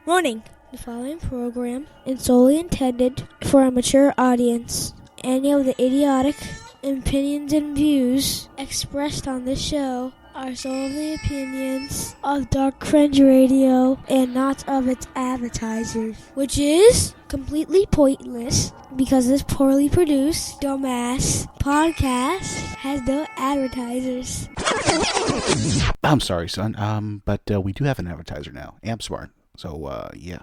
Warning: the following program is solely intended for a mature audience. Any of the idiotic opinions and views expressed on this show are solely opinions of Dark Fringe Radio and not of its advertisers, which is completely pointless because this poorly produced, dumbass podcast has no advertisers. I'm sorry, son. But we do have an advertiser now, AmpSmart. So, yeah.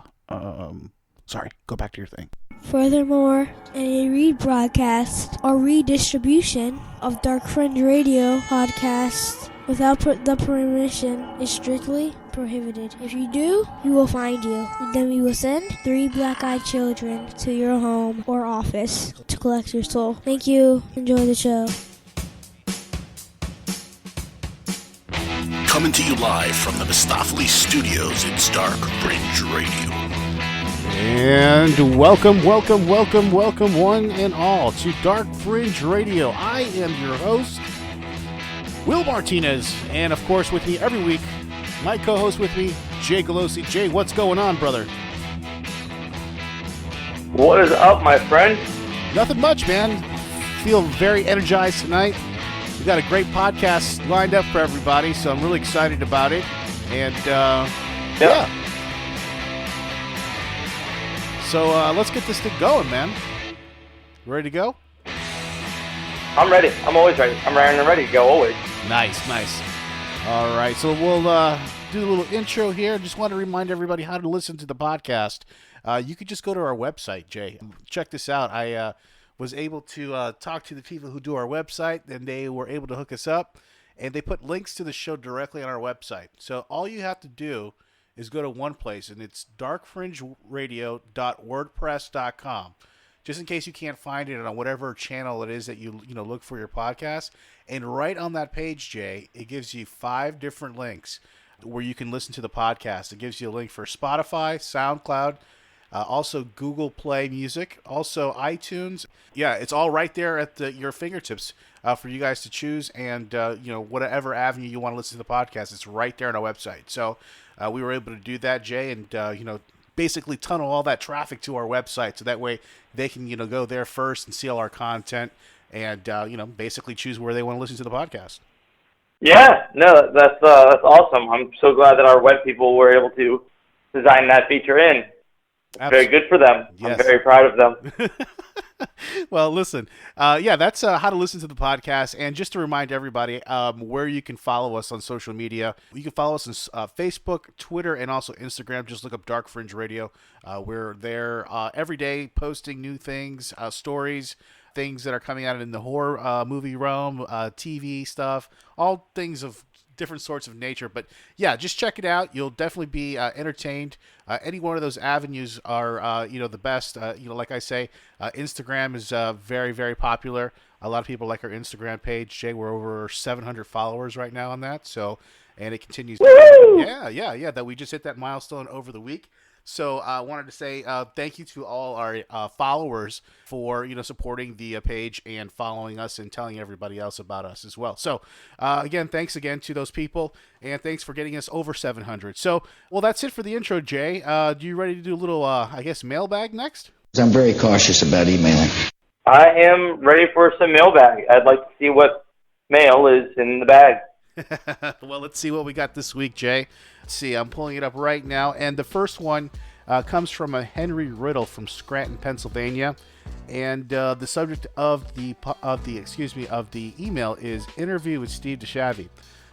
Sorry. Go back to your thing. Furthermore, any rebroadcast or redistribution of Dark Fringe Radio podcast without the permission is strictly prohibited. If you do, we will find you. And then we will send 3 black-eyed children to your home or office to collect your soul. Thank you. Enjoy the show. Coming to you live from the Mistopheles Studios, it's Dark Fringe Radio. And welcome one and all to Dark Fringe Radio. I am your host, Will Martinez, and of course with me every week, my co-host with me, Jay Galosi. Jay, what's going on, brother? What is up, my friend? Nothing much, man. Feel very energized tonight. We got a great podcast lined up for everybody, so I'm really excited about it. And, yeah. So, let's get this thing going, man. Ready to go? I'm ready. I'm always ready. I'm ready to go, always. Nice. All right, so we'll do a little intro here. Just want to remind everybody how to listen to the podcast. You could just go to our website, Jay. Check this out. I was able to talk to the people who do our website, and they were able to hook us up, and they put links to the show directly on our website. So all you have to do is go to one place, and it's darkfringeradio.wordpress.com. Just in case you can't find it on whatever channel it is that you look for your podcast. And right on that page, Jay, it gives you 5 different links where you can listen to the podcast. It gives you a link for Spotify, SoundCloud, also Google Play Music, also iTunes. Yeah, it's all right there at your fingertips for you guys to choose. And, whatever avenue you want to listen to the podcast, it's right there on our website. So we were able to do that, Jay, and, basically tunnel all that traffic to our website. So that way they can, go there first and see all our content and, basically choose where they want to listen to the podcast. Yeah, no, that's awesome. I'm so glad that our web people were able to design that feature in. Very good for them. Yes. I'm very proud of them. Well, listen, that's how to listen to the podcast. And just to remind everybody where you can follow us on social media. You can follow us on Facebook, Twitter, and also Instagram. Just look up Dark Fringe Radio. We're there every day posting new things, stories, things that are coming out in the horror movie realm, TV stuff, all things of different sorts of nature. But yeah, just check it out. You'll definitely be entertained. Any one of those avenues are the best. Like I say, Instagram is very, very popular. A lot of people like our Instagram page. Jay, we're over 700 followers right now on that. So, and it continues. Yeah, that we just hit that milestone over the week. So I wanted to say thank you to all our followers for supporting the page and following us and telling everybody else about us as well. So again, thanks again to those people, and thanks for getting us over 700. So, well, that's it for the intro, Jay. Do you ready to do a little, mailbag next? I'm very cautious about emailing. I am ready for some mailbag. I'd like to see what mail is in the bag. Well, let's see what we got this week, Jay. Let's see, I'm pulling it up right now, and the first one comes from a Henry Riddle from Scranton, Pennsylvania, and the subject of the email is interview with Steve DeShavy.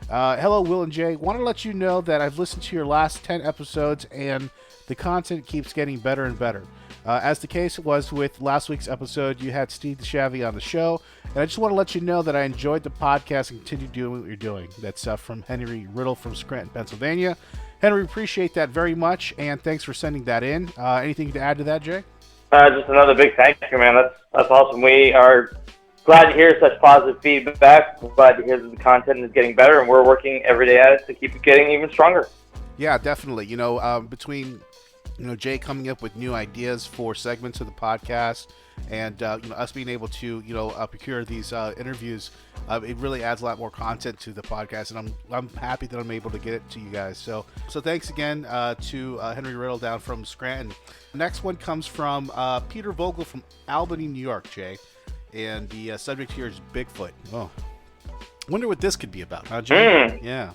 Hello, Will and Jay. Want to let you know that I've listened to your last 10 episodes, and the content keeps getting better and better. As the case was with last week's episode, you had Steve DeShavy on the show, and I just want to let you know that I enjoyed the podcast and continue doing what you're doing. That's from Henry Riddle from Scranton, Pennsylvania. Henry, appreciate that very much, and thanks for sending that in. Anything to add to that, Jay? Just another big thank you, man. That's awesome. We are glad to hear such positive feedback. We're glad to hear that the content is getting better, and we're working every day at it to keep it getting even stronger. Yeah, definitely. Between Jay coming up with new ideas for segments of the podcast, and us being able to procure these interviews. It really adds a lot more content to the podcast, and I'm happy that I'm able to get it to you guys. So thanks again to Henry Riddle down from Scranton. The next one comes from Peter Vogel from Albany, New York, Jay, and the subject here is Bigfoot. Oh, wonder what this could be about, huh, Jay? Yeah.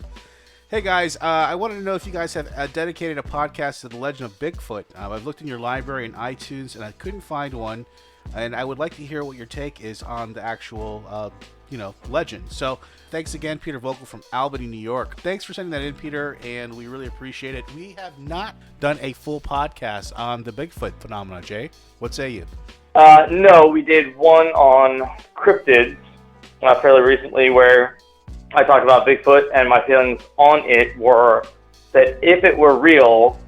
Hey guys, I wanted to know if you guys have dedicated a podcast to the legend of Bigfoot. I've looked in your library and iTunes, and I couldn't find one. And I would like to hear what your take is on the actual, legend. So thanks again, Peter Vogel from Albany, New York. Thanks for sending that in, Peter, and we really appreciate it. We have not done a full podcast on the Bigfoot phenomenon, Jay. What say you? No, we did one on cryptids fairly recently where I talked about Bigfoot, and my feelings on it were that if it were real,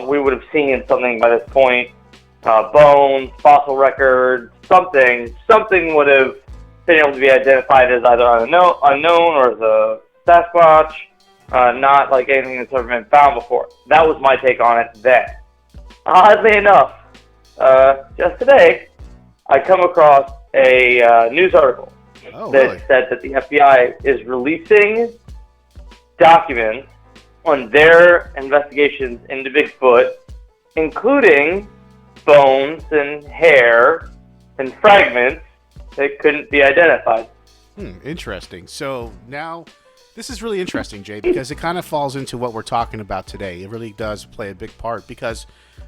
we would have seen something by this point. Bones, fossil records, something would have been able to be identified as either unknown or as a Sasquatch, not like anything that's ever been found before. That was my take on it then. Oddly enough, just today, I come across a news article that said that the FBI is releasing documents on their investigations into Bigfoot, including bones and hair and fragments that couldn't be identified. Interesting. So now, this is really interesting, Jay, because it kind of falls into what we're talking about today. It really does play a big part because,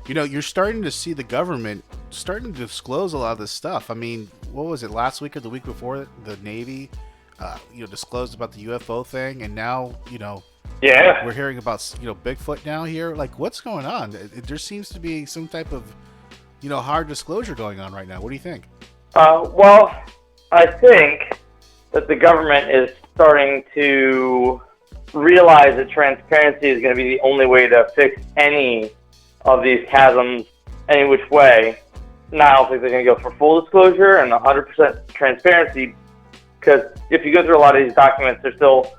you're starting to see the government starting to disclose a lot of this stuff. I mean, what was it, last week or the week before, the Navy, disclosed about the UFO thing, and now, we're hearing about, Bigfoot now here. Like, what's going on? There seems to be some type of, hard disclosure going on right now. What do you think? Well, I think that the government is starting to realize that transparency is going to be the only way to fix any of these chasms any which way. Now, I don't think they're going to go for full disclosure and 100% transparency, because if you go through a lot of these documents, there's still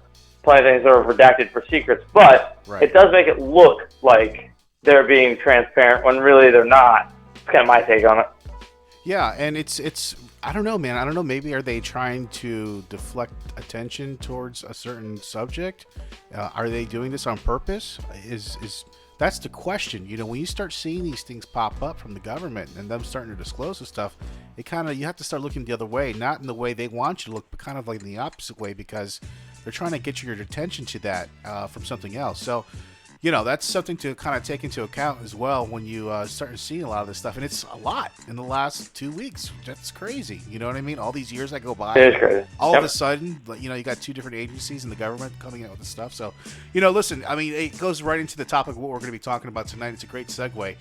plenty of things that are redacted for secrets, but It does make it look like they're being transparent when really they're not. It's kind of my take on it. Yeah, and it's I don't know, man. I don't know. Maybe are they trying to deflect attention towards a certain subject? Are they doing this on purpose? That's the question. When you start seeing these things pop up from the government and them starting to disclose this stuff, you have to start looking the other way, not in the way they want you to look, but kind of like in the opposite way, because they're trying to get your attention to that from something else. So, that's something to kind of take into account as well when you start seeing a lot of this stuff. And it's a lot in the last 2 weeks. That's crazy. You know what I mean? All these years that go by. It is crazy. All of a sudden, you got two different agencies in the government coming out with this stuff. So, listen, I mean, it goes right into the topic of what we're going to be talking about tonight. It's a great segue,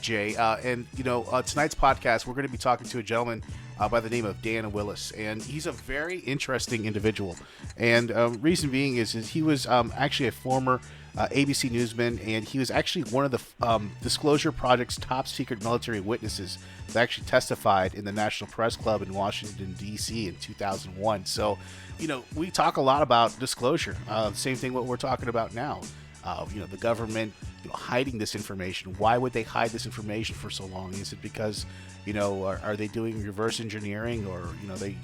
Jay. Tonight's podcast, we're going to be talking to a gentleman by the name of Dan Willis, and he's a very interesting individual. And reason being is he was actually a former ABC newsman, and he was actually one of the Disclosure Project's top secret military witnesses that actually testified in the National Press Club in Washington, D.C. in 2001. So, we talk a lot about disclosure. Same thing what we're talking about now. The government hiding this information. Why would they hide this information for so long? Is it because, are they doing reverse engineering, or,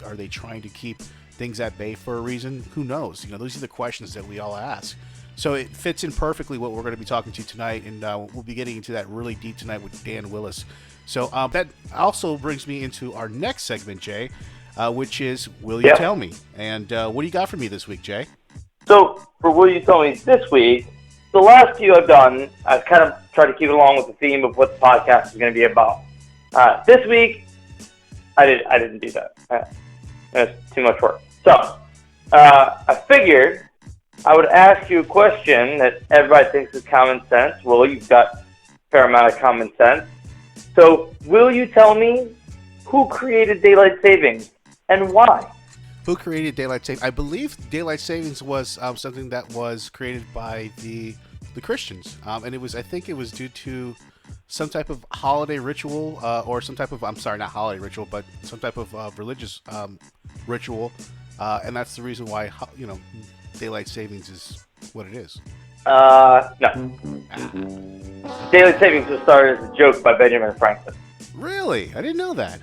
are they trying to keep things at bay for a reason? Who knows? Those are the questions that we all ask. So it fits in perfectly what we're going to be talking to tonight, and we'll be getting into that really deep tonight with Dan Willis. So that also brings me into our next segment, Jay, which is Will You Tell Me? And what do you got for me this week, Jay? So for Will You Tell Me this week, the last few I've done, I've kind of tried to keep it along with the theme of what the podcast is going to be about. This week, I didn't do that. It's too much work. So I figured I would ask you a question that everybody thinks is common sense. Well, you've got a fair amount of common sense. So, will you tell me who created daylight savings and why? Who created daylight savings? I believe daylight savings was something that was created by the Christians, and I think it was due to some type of holiday ritual, or some type of, I'm sorry, not holiday ritual, but some type of religious ritual, and that's the reason why daylight savings is what it is. No. Daylight savings was started as a joke by Benjamin Franklin. Really? I didn't know that.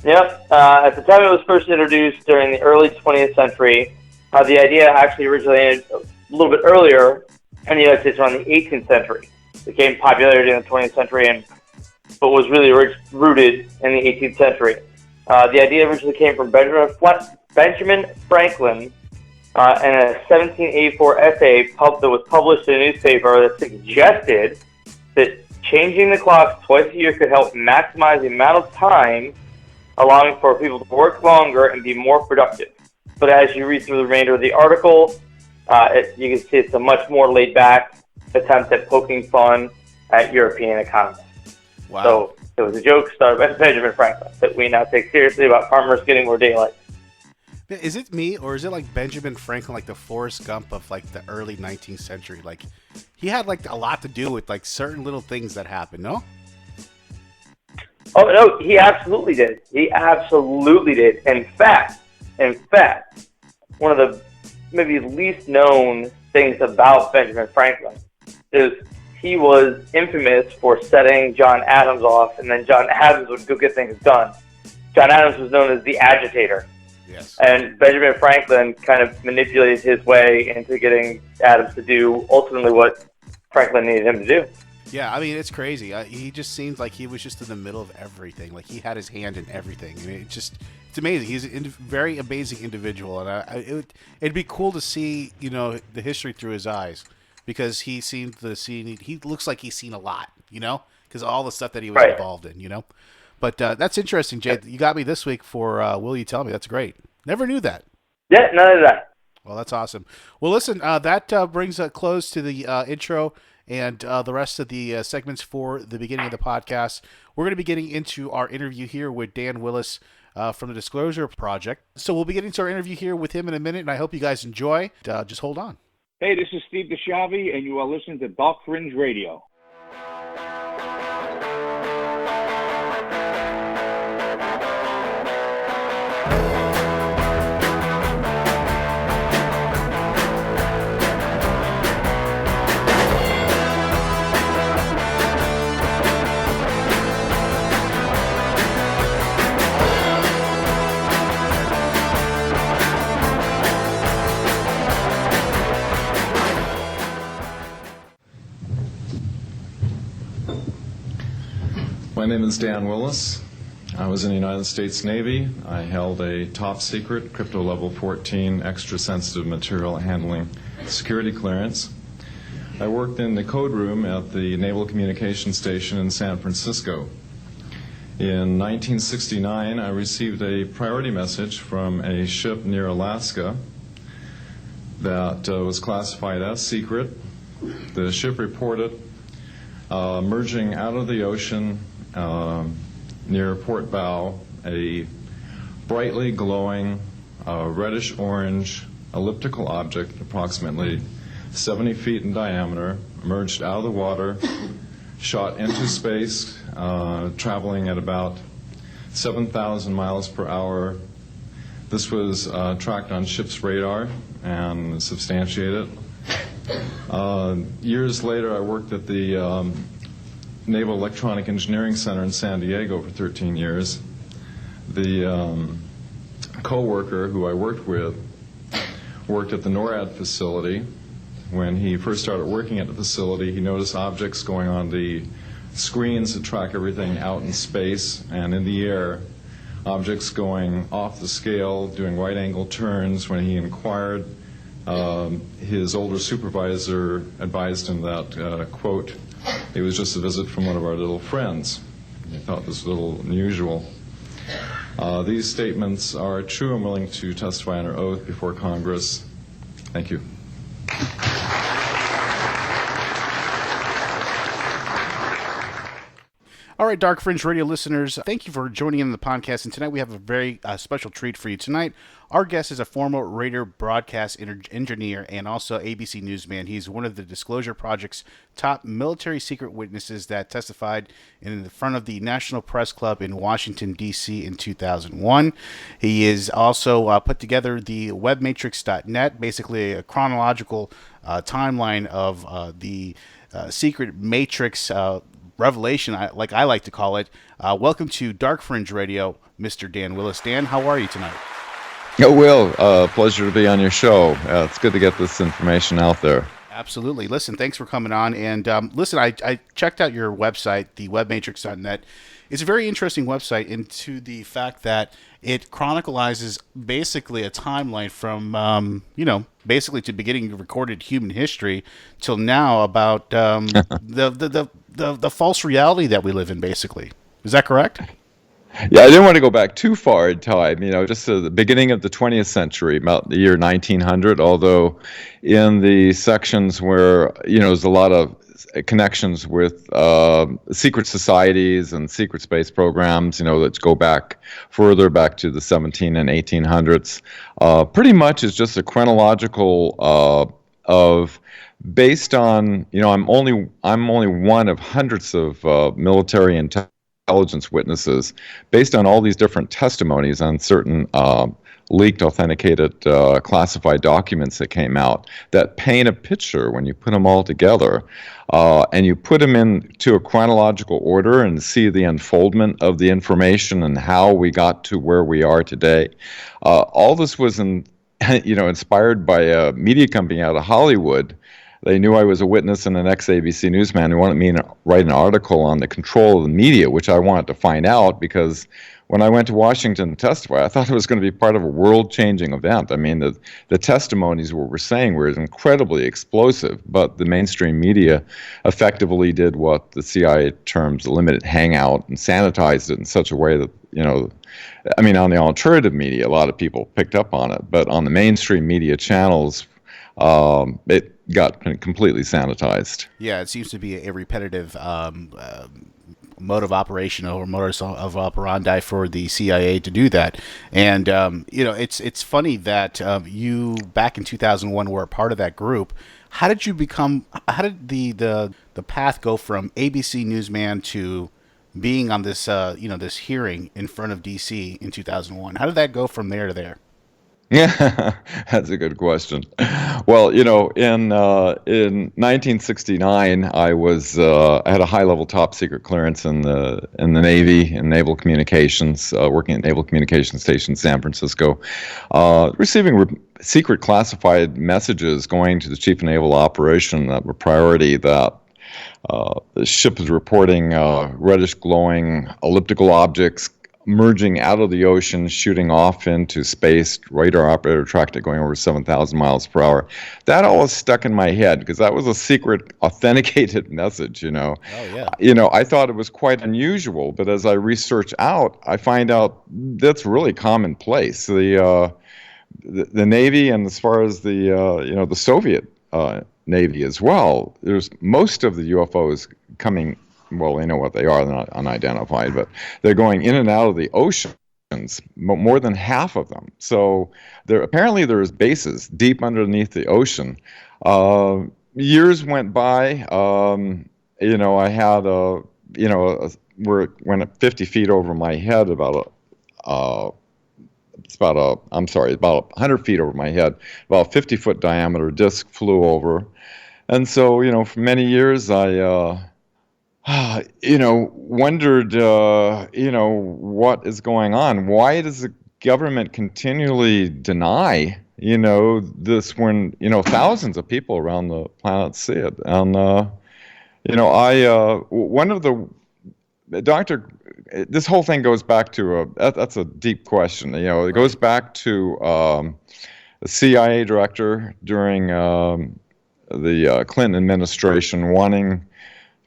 Yep. At the time it was first introduced during the early 20th century, the idea actually originated a little bit earlier in the United States around the 18th century. It gained popularity in the 20th century, but was really rooted in the 18th century. The idea originally came from Benjamin Franklin in a 1784 essay that was published in a newspaper that suggested that changing the clocks twice a year could help maximize the amount of time, allowing for people to work longer and be more productive. But as you read through the remainder of the article, you can see it's a much more laid-back attempt at poking fun at European economists. Wow. So it was a joke started by Benjamin Franklin that we now take seriously about farmers getting more daylight. Is it me, or is it like Benjamin Franklin, like the Forrest Gump of like the early 19th century? Like he had like a lot to do with like certain little things that happened, no? Oh, no, he absolutely did. He absolutely did. In fact, one of the maybe least known things about Benjamin Franklin is he was infamous for setting John Adams off, and then John Adams would go get things done. John Adams was known as the agitator. Yes. And Benjamin Franklin kind of manipulated his way into getting Adams to do ultimately what Franklin needed him to do. Yeah, I mean, it's crazy. He just seems like he was just in the middle of everything. Like he had his hand in everything. I mean, it's amazing. He's a very amazing individual, and it'd be cool to see, the history through his eyes, because he seemed to see. He looks like he's seen a lot, because all the stuff that he was involved in, But that's interesting, Jay. You got me this week for Will You Tell Me? That's great. Never knew that. Yeah, none of that. Well, that's awesome. Well, listen, that brings a close to the intro and the rest of the segments for the beginning of the podcast. We're going to be getting into our interview here with Dan Willis from the Disclosure Project. So we'll be getting to our interview here with him in a minute, and I hope you guys enjoy. Just hold on. Hey, this is Steve DeShavi, and you are listening to Dark Fringe Radio. My name is Dan Willis. I was in the United States Navy. I held a top secret crypto level 14 extra sensitive material handling security clearance. I worked in the code room at the Naval Communications Station in San Francisco. In 1969, I received a priority message from a ship near Alaska that was classified as secret. The ship reported merging out of the ocean near port bow, a brightly glowing reddish-orange elliptical object approximately 70 feet in diameter emerged out of the water, shot into space, traveling at about 7,000 miles per hour. This was tracked on ship's radar and substantiated. Years later, I worked at the Naval Electronic Engineering Center in San Diego for 13 years. The co-worker who I worked with worked at the NORAD facility. When he first started working at the facility, he noticed objects going on the screens that track everything out in space and in the air, objects going off the scale, doing right-angle turns. When he inquired, his older supervisor advised him that, quote, it was just a visit from one of our little friends. He thought this was a little unusual. These statements are true. I'm willing to testify under oath before Congress. Thank you. All right, Dark Fringe Radio listeners, thank you for joining in the podcast. And tonight we have a very special treat for you. Tonight, our guest is a former radio broadcast engineer and also ABC newsman. He's one of the Disclosure Project's top military secret witnesses that testified in the front of the National Press Club in Washington, D.C. in 2001. He is also put together the webmatrix.net, basically a chronological timeline of the secret matrix revelation, like I like to call it. Welcome to Dark Fringe Radio, Mr. Dan Willis. Dan, how are you tonight? Oh, Will, pleasure to be on your show. It's good to get this information out there. Absolutely. Listen, thanks for coming on. And listen, I checked out your website, the webmatrix.net. It's a very interesting website into the fact that it chronicalizes basically a timeline from, basically to beginning of recorded human history till now about the false reality that we live in, basically. Is that correct? Yeah, I didn't want to go back too far in time, just to the beginning of the 20th century, about the year 1900, although in the sections where, there's a lot of connections with secret societies and secret space programs, that go back further back to the 17 and 1800s. Pretty much is just a chronological of based on, I'm only one of hundreds of military intelligence witnesses, based on all these different testimonies on certain leaked, authenticated, classified documents that came out that paint a picture when you put them all together, and you put them into a chronological order and see the unfoldment of the information and how we got to where we are today. All this was inspired by a media company out of Hollywood. They knew I was a witness and an ex-ABC newsman who wanted me to write an article on the control of the media, which I wanted to find out because when I went to Washington to testify, I thought it was going to be part of a world-changing event. I mean, the testimonies what we're saying were incredibly explosive, but the mainstream media effectively did what the CIA terms limited hangout and sanitized it in such a way that, on the alternative media, a lot of people picked up on it, but on the mainstream media channels, it got completely sanitized. Yeah, it seems to be a repetitive mode of operation or modus of operandi for the CIA to do that. And it's funny that you back in 2001 were a part of that group. How did the path go from ABC newsman to being on this this hearing in front of DC in 2001? How did that go from there to there? Yeah, that's a good question. Well, in 1969, I had a high-level top-secret clearance in the Navy, in naval communications, working at Naval Communications Station, San Francisco, receiving secret classified messages going to the Chief of Naval Operation that were priority that the ship was reporting reddish-glowing elliptical objects merging out of the ocean, shooting off into space, radar operator tracked it going over 7,000 miles per hour. That all was stuck in my head because that was a secret authenticated message, Oh, yeah. I thought it was quite unusual, but as I research out, I find out that's really commonplace. The Navy, and as far as the Soviet Navy as well, there's most of the UFOs coming. Well, they know what they are. They're not unidentified, but they're going in and out of the oceans, more than half of them. So apparently there's bases deep underneath the ocean. Years went by. I had went at 50 feet over my head, about 100 feet over my head, about a 50-foot diameter disc flew over. And so, for many years I wondered, what is going on? Why does the government continually deny, this when, thousands of people around the planet see it? And, this whole thing goes back to that's a deep question. It goes back to a CIA director during the Clinton administration wanting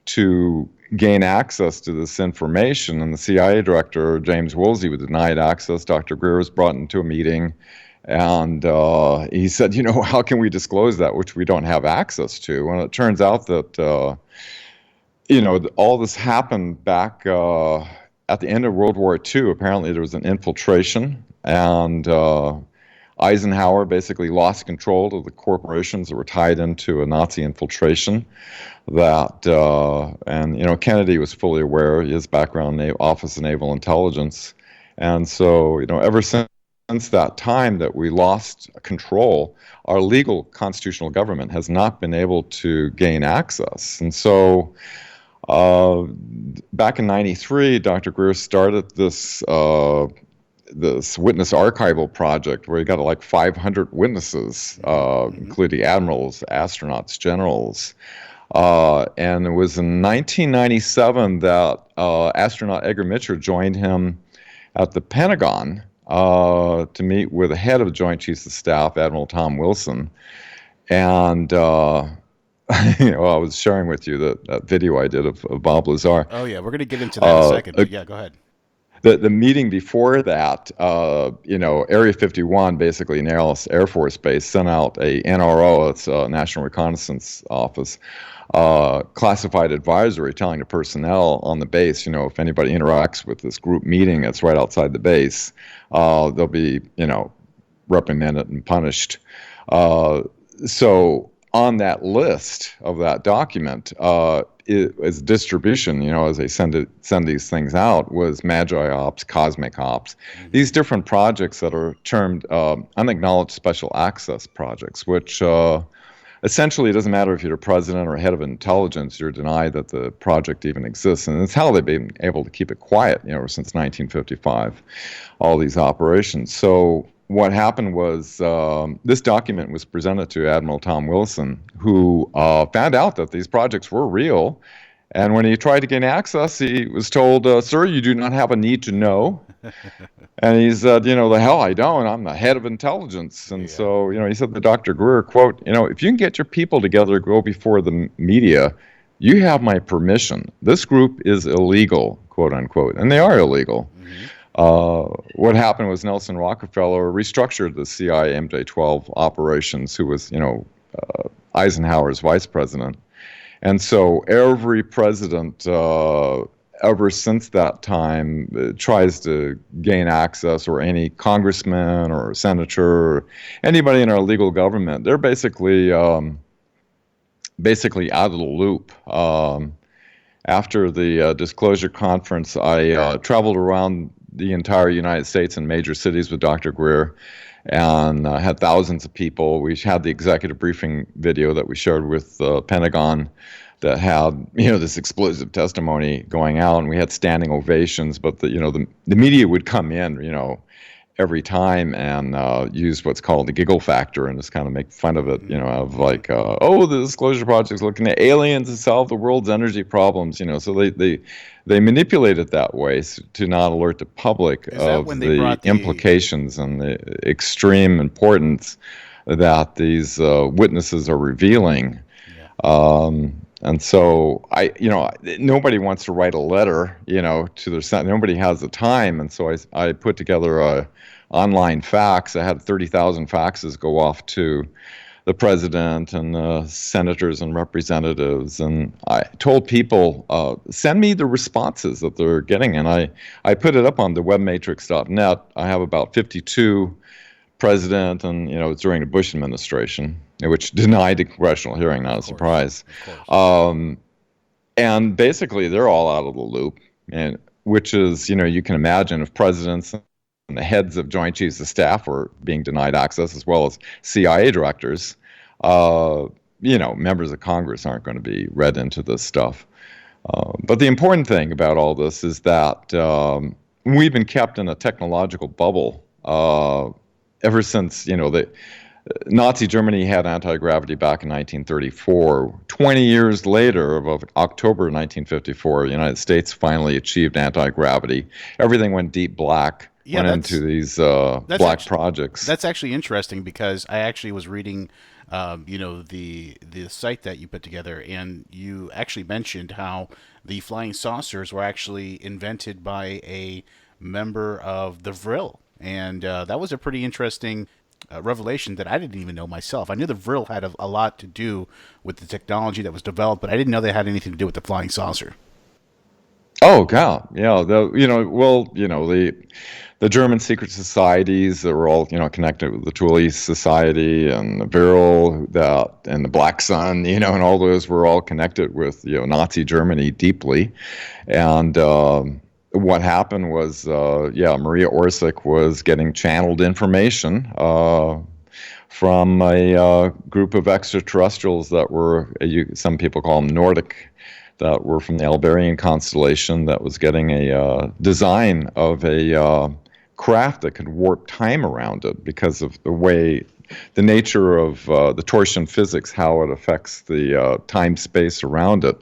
to gain access to this information, and the CIA director, James Woolsey, was denied access. Dr. Greer was brought into a meeting, and he said, how can we disclose that which we don't have access to? And it turns out that all this happened back at the end of World War II. Apparently, there was an infiltration, and Eisenhower basically lost control of the corporations that were tied into a Nazi infiltration. And Kennedy was fully aware of his background, Office of Naval Intelligence, and so ever since that time that we lost control, our legal constitutional government has not been able to gain access. And so back in '93, Dr. Greer started this witness archival project where he got like 500 witnesses, including admirals, astronauts, generals. And it was in 1997 that astronaut Edgar Mitchell joined him at the Pentagon to meet with the head of the Joint Chiefs of Staff, Admiral Tom Wilson. And I was sharing with you that video I did of Bob Lazar. Oh, yeah, we're going to get into that in a second. But yeah, go ahead. The meeting before that, Area 51, basically Nellis Air Force Base, sent out a NRO, it's a National Reconnaissance Office, classified advisory telling the personnel on the base, if anybody interacts with this group meeting that's right outside the base, they'll be, reprimanded and punished. So on that list of that document, is distribution, as they send these things out, was Magi Ops, Cosmic Ops, these different projects that are termed unacknowledged special access projects, which essentially it doesn't matter if you're the president or head of intelligence, you're denied that the project even exists. And it's how they've been able to keep it quiet, since 1955, all these operations. So what happened was this document was presented to Admiral Tom Wilson, who found out that these projects were real. And when he tried to gain access, he was told, sir, you do not have a need to know. And he said, the hell I don't. I'm the head of intelligence. And so, he said to Dr. Greer, quote, if you can get your people together, go before the media, you have my permission. This group is illegal, quote unquote. And they are illegal. What happened was Nelson Rockefeller restructured the CIA MJ-12 operations, who was, Eisenhower's vice president. And so every president ever since that time tries to gain access, or any congressman or senator or anybody in our legal government, they're basically out of the loop. After the disclosure conference, I traveled around the entire United States and major cities with Dr. Greer, and had thousands of people. We had the executive briefing video that we shared with the Pentagon that had this explosive testimony going out, and we had standing ovations. But the media would come in every time and use what's called the giggle factor and just kind of make fun of it, of like, the Disclosure Project's looking at aliens to solve the world's energy problems, so they manipulate it that way to not alert the public of the implications and the extreme importance that these witnesses are revealing. And so nobody wants to write a letter, to their son. Nobody has the time. And so I put together a online fax. I had 30,000 faxes go off to the president and senators and representatives. And I told people, send me the responses that they're getting. And I put it up on the webmatrix.net. I have about 52 president, and it's during the Bush administration, which denied a congressional hearing, not a surprise. And basically they're all out of the loop, and which is, you can imagine if presidents and the heads of Joint Chiefs of Staff were being denied access, as well as CIA directors, members of Congress aren't going to be read into this stuff. But the important thing about all this is that we've been kept in a technological bubble ever since, Nazi Germany had anti-gravity back in 1934. 20 years later, of October 1954, the United States finally achieved anti-gravity. Everything went deep black, went into these black projects. That's actually interesting, because I actually was reading, the site that you put together, and you actually mentioned how the flying saucers were actually invented by a member of the Vril. And that was a pretty interesting revelation that I didn't even know myself. I knew the Vril had a lot to do with the technology that was developed, but I didn't know they had anything to do with the flying saucer. Oh God, yeah. The German secret societies that were all connected with the Thule Society and the Viral and the Black Sun, and all those were all connected with Nazi Germany deeply. And what happened was, Maria Orsic was getting channeled information from a group of extraterrestrials that were, some people call them Nordic, that were from the Albarian constellation, that was getting a design of a craft that could warp time around it because of the nature of the torsion physics, how it affects the time-space around it.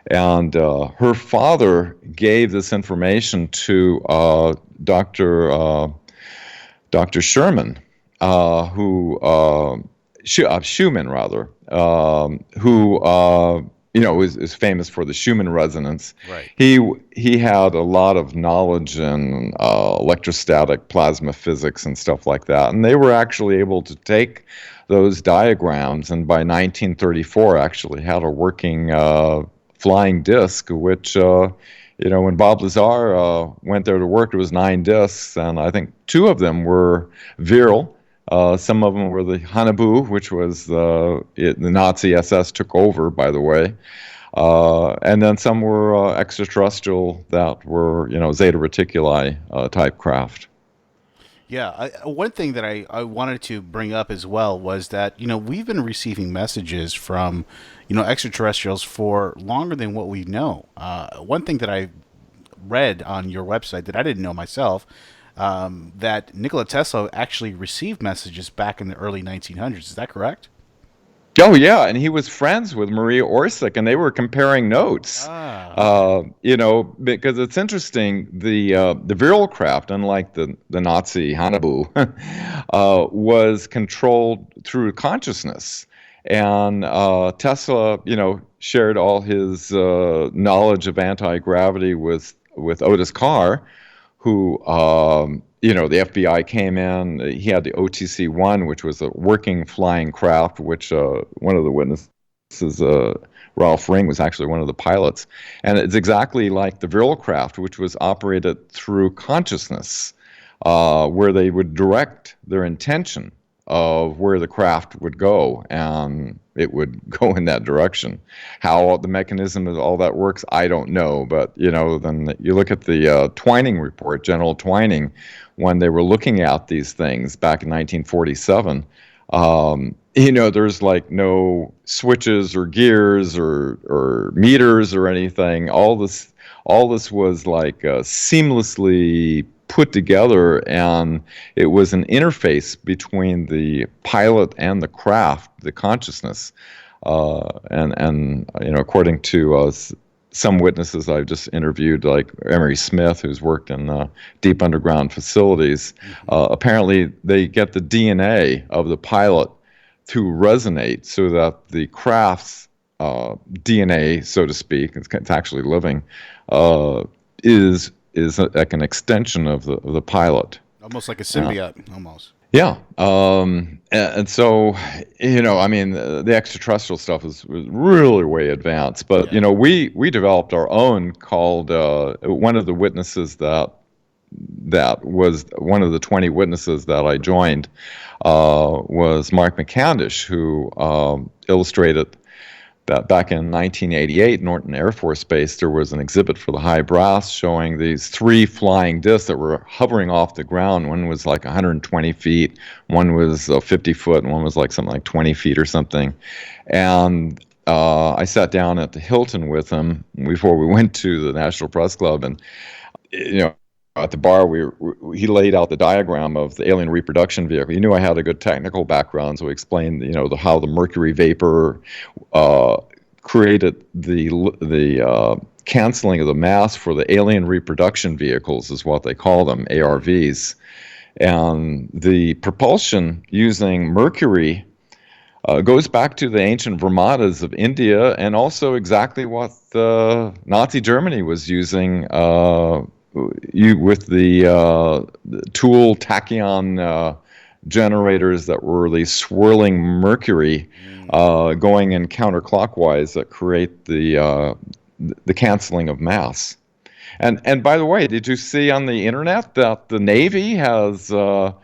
And her father gave this information to Dr. Schumann, Schumann rather, who is famous for the Schumann resonance. Right. He had a lot of knowledge in electrostatic plasma physics and stuff like that, and they were actually able to take those diagrams, and by 1934 actually had a working flying disc, which when Bob Lazar went there to work, it was 9 discs, and I think 2 of them were Viral. Some of them were the Hanabu, which was the Nazi SS took over, by the way. And then some were extraterrestrial that were, Zeta Reticuli type craft. Yeah, one thing that I wanted to bring up as well was that, we've been receiving messages from, extraterrestrials for longer than what we know. One thing that I read on your website that I didn't know myself, that Nikola Tesla actually received messages back in the early 1900s. Is that correct? Oh yeah, and he was friends with Maria Orsic, and they were comparing notes. Because it's interesting. The Viral craft, unlike the Nazi Hanabu, was controlled through consciousness, and Tesla, shared all his knowledge of anti-gravity with Otis Carr, who, the FBI came in. He had the OTC-1, which was a working flying craft, which one of the witnesses, Ralph Ring, was actually one of the pilots. And it's exactly like the Viral craft, which was operated through consciousness, where they would direct their intention of where the craft would go, and it would go in that direction. How the mechanism of all that works, I don't know. But, then you look at the Twining report, General Twining, when they were looking at these things back in 1947, there's like no switches or gears or meters or anything. All this was like seamlessly put together, and it was an interface between the pilot and the craft, the consciousness, and according to some witnesses I've just interviewed, like Emery Smith, who's worked in deep underground facilities, apparently they get the DNA of the pilot to resonate so that the craft's DNA, so to speak, it's actually living, is like an extension of the pilot. Almost like a symbiote, almost. Yeah. And so, the extraterrestrial stuff was really way advanced. But, we developed our own called, one of the witnesses that was one of the 20 witnesses that I joined was Mark McCandish, who illustrated that back in 1988, Norton Air Force Base, there was an exhibit for the high brass showing these 3 flying discs that were hovering off the ground. One was like 120 feet, one was 50 foot, and one was like something like 20 feet or something. And I sat down at the Hilton with him before we went to the National Press Club, and at the bar, he laid out the diagram of the alien reproduction vehicle. He knew I had a good technical background, so he explained, how the mercury vapor created the canceling of the mass for the alien reproduction vehicles, is what they call them, ARVs. And the propulsion using mercury goes back to the ancient Brahmanas of India, and also exactly what Nazi Germany was using with the tool tachyon generators that were these swirling mercury going in counterclockwise that create the canceling of mass. And by the way, did you see on the internet that the Navy has a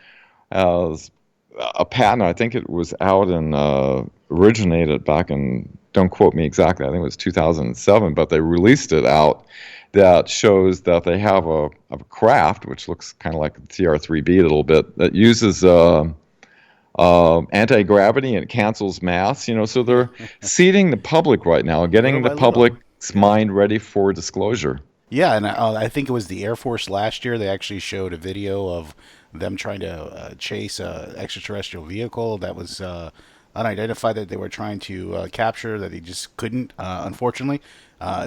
patent? I think it was out and originated back in, don't quote me exactly, I think it was 2007, but they released it out that shows that they have a craft, which looks kind of like a TR-3B a little bit, that uses anti-gravity and it cancels mass. So they're seeding the public right now, getting the public's mind ready for disclosure. Yeah, and I think it was the Air Force last year. They actually showed a video of them trying to chase an extraterrestrial vehicle that was unidentified that they were trying to capture, that they just couldn't, unfortunately.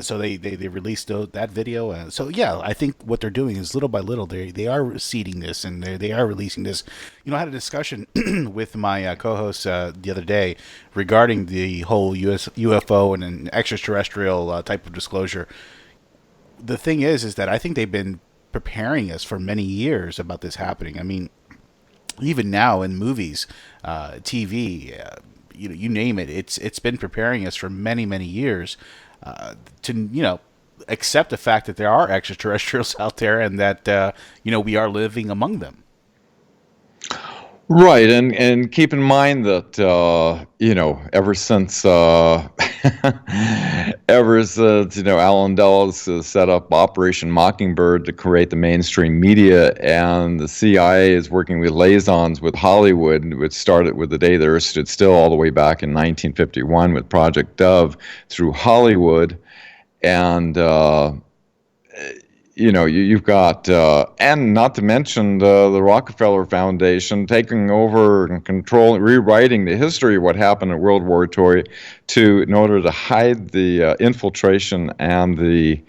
So they released that video. So yeah, I think what they're doing is little by little they are seeding this and they are releasing this. I had a discussion with my co-host the other day regarding the whole UFO and an extraterrestrial type of disclosure. The thing is that I think they've been preparing us for many years about this happening. I mean, even now in movies, TV, you name it, it's been preparing us for many, many years to accept the fact that there are extraterrestrials out there and that we are living among them. Right, and keep in mind that ever since Alan Dulles has set up Operation Mockingbird to create the mainstream media, and the CIA is working with liaisons with Hollywood, which started with The Day the Earth Stood Still all the way back in 1951 with Project Dove through Hollywood, and you've got, and not to mention the Rockefeller Foundation taking over and controlling, rewriting the history of what happened in World War II in order to hide the infiltration and the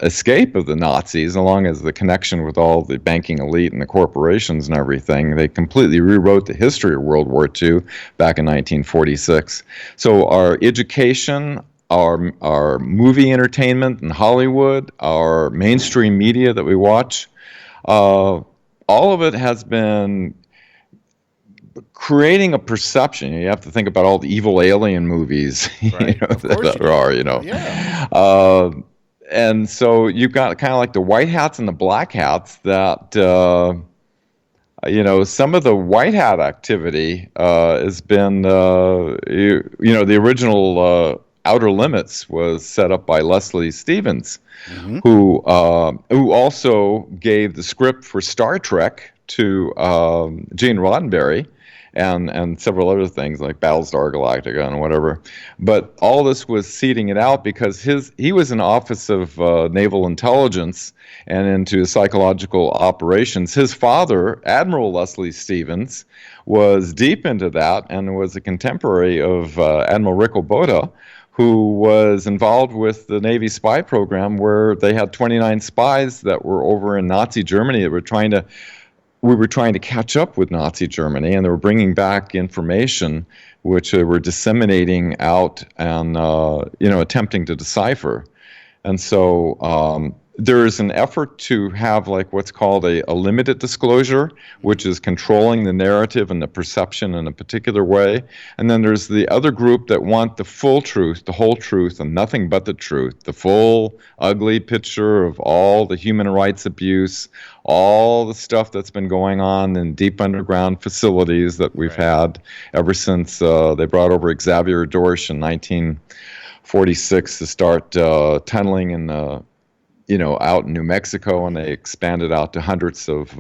escape of the Nazis, along as the connection with all the banking elite and the corporations and everything. They completely rewrote the history of World War II back in 1946. So our education, our movie entertainment in Hollywood, our mainstream media that we watch, all of it has been creating a perception. You have to think about all the evil alien movies Right. that there are, Yeah. And so you've got kind of like the white hats and the black hats that, some of the white hat activity has been, the original Outer Limits was set up by Leslie Stevens, who also gave the script for Star Trek to Gene Roddenberry and several other things like Battlestar Galactica and whatever. But all this was seeding it out because he was in Office of Naval Intelligence and into psychological operations. His father, Admiral Leslie Stevens, was deep into that and was a contemporary of Admiral Rick Obota, who was involved with the Navy spy program where they had 29 spies that were over in Nazi Germany that we were trying to catch up with Nazi Germany, and they were bringing back information which they were disseminating out and, attempting to decipher. And so there is an effort to have like what's called a limited disclosure, which is controlling the narrative and the perception in a particular way. And then there's the other group that want the full truth, the whole truth, and nothing but the truth, the full ugly picture of all the human rights abuse, all the stuff that's been going on in deep underground facilities that we've had ever since they brought over Xavier Dorsch in 1946 to start tunneling in out in New Mexico, and they expanded out to hundreds of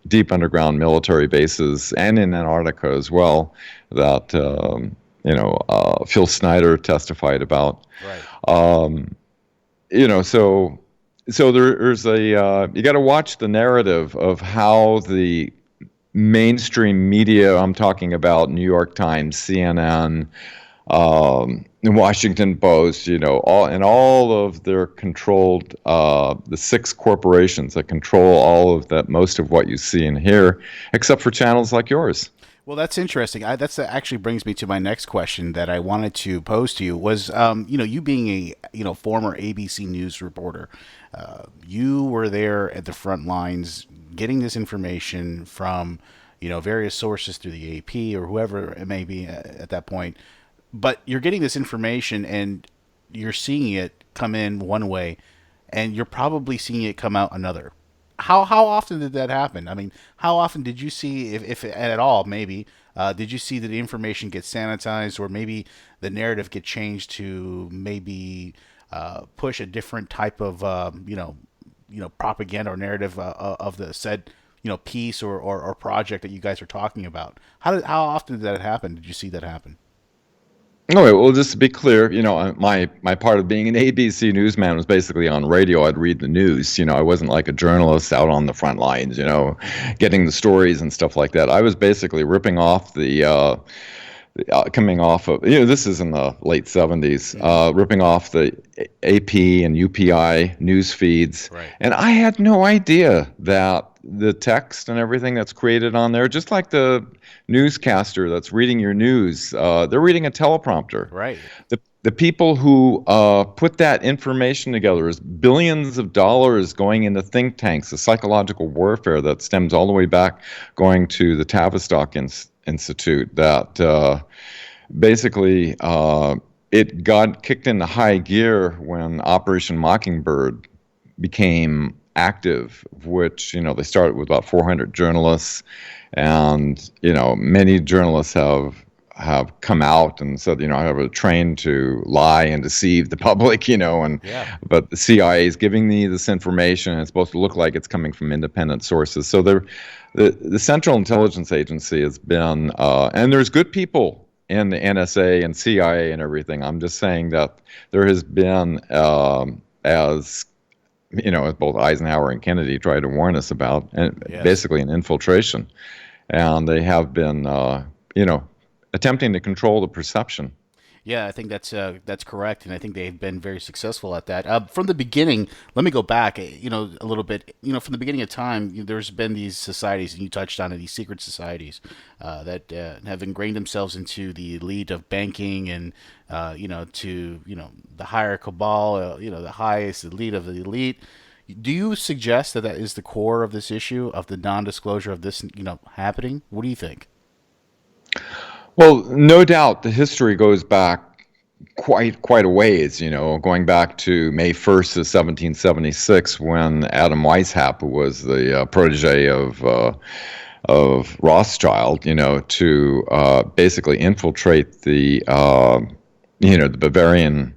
deep underground military bases and in Antarctica as well that, Phil Snyder testified about. Right. So there's you got to watch the narrative of how the mainstream media, I'm talking about New York Times, CNN, the Washington Post, all of their controlled, the 6 corporations that control all of that, most of what you see and hear, except for channels like yours. Well, that's interesting. That actually brings me to my next question that I wanted to pose to you was, you being a, former ABC News reporter, you were there at the front lines getting this information from, various sources through the AP or whoever it may be at that point. But you're getting this information and you're seeing it come in one way, and you're probably seeing it come out another. How often did that happen? I mean, how often did you see, if at all, maybe, did you see that the information get sanitized, or maybe the narrative get changed to maybe push a different type of propaganda or narrative of the said piece or project that you guys are talking about? How often did that happen? Did you see that happen? Okay, well, just to be clear, my part of being an ABC newsman was basically on radio. I'd read the news. I wasn't like a journalist out on the front lines, getting the stories and stuff like that. I was basically ripping off coming off of, this is in the late 70s, ripping off the AP and UPI news feeds. Right. And I had no idea that the text and everything that's created on there, just like the newscaster that's reading your news, they're reading a teleprompter. Right. The people who put that information together is billions of dollars going into think tanks, the psychological warfare that stems all the way back, going to the Tavistock Institute, that basically it got kicked into high gear when Operation Mockingbird became active, which, they started with about 400 journalists, and, many journalists have come out and said, I have a trained to lie and deceive the public, but the CIA is giving me this information, and it's supposed to look like it's coming from independent sources. So the Central Intelligence Agency has been, and there's good people in the NSA and CIA and everything. I'm just saying that there has been, as both Eisenhower and Kennedy tried to warn us about, and basically an infiltration. And they have been, attempting to control the perception. Yeah, I think that's correct, and I think they've been very successful at that. From the beginning, let me go back, a little bit. From the beginning of time, there's been these societies, and you touched on it, these secret societies that have ingrained themselves into the elite of banking, and to the higher cabal, the highest elite of the elite. Do you suggest that is the core of this issue, of the non-disclosure of this, happening? What do you think? Well, no doubt the history goes back quite a ways, going back to May 1st of 1776, when Adam Weishaupt, who was the protege of Rothschild, to basically infiltrate the the Bavarian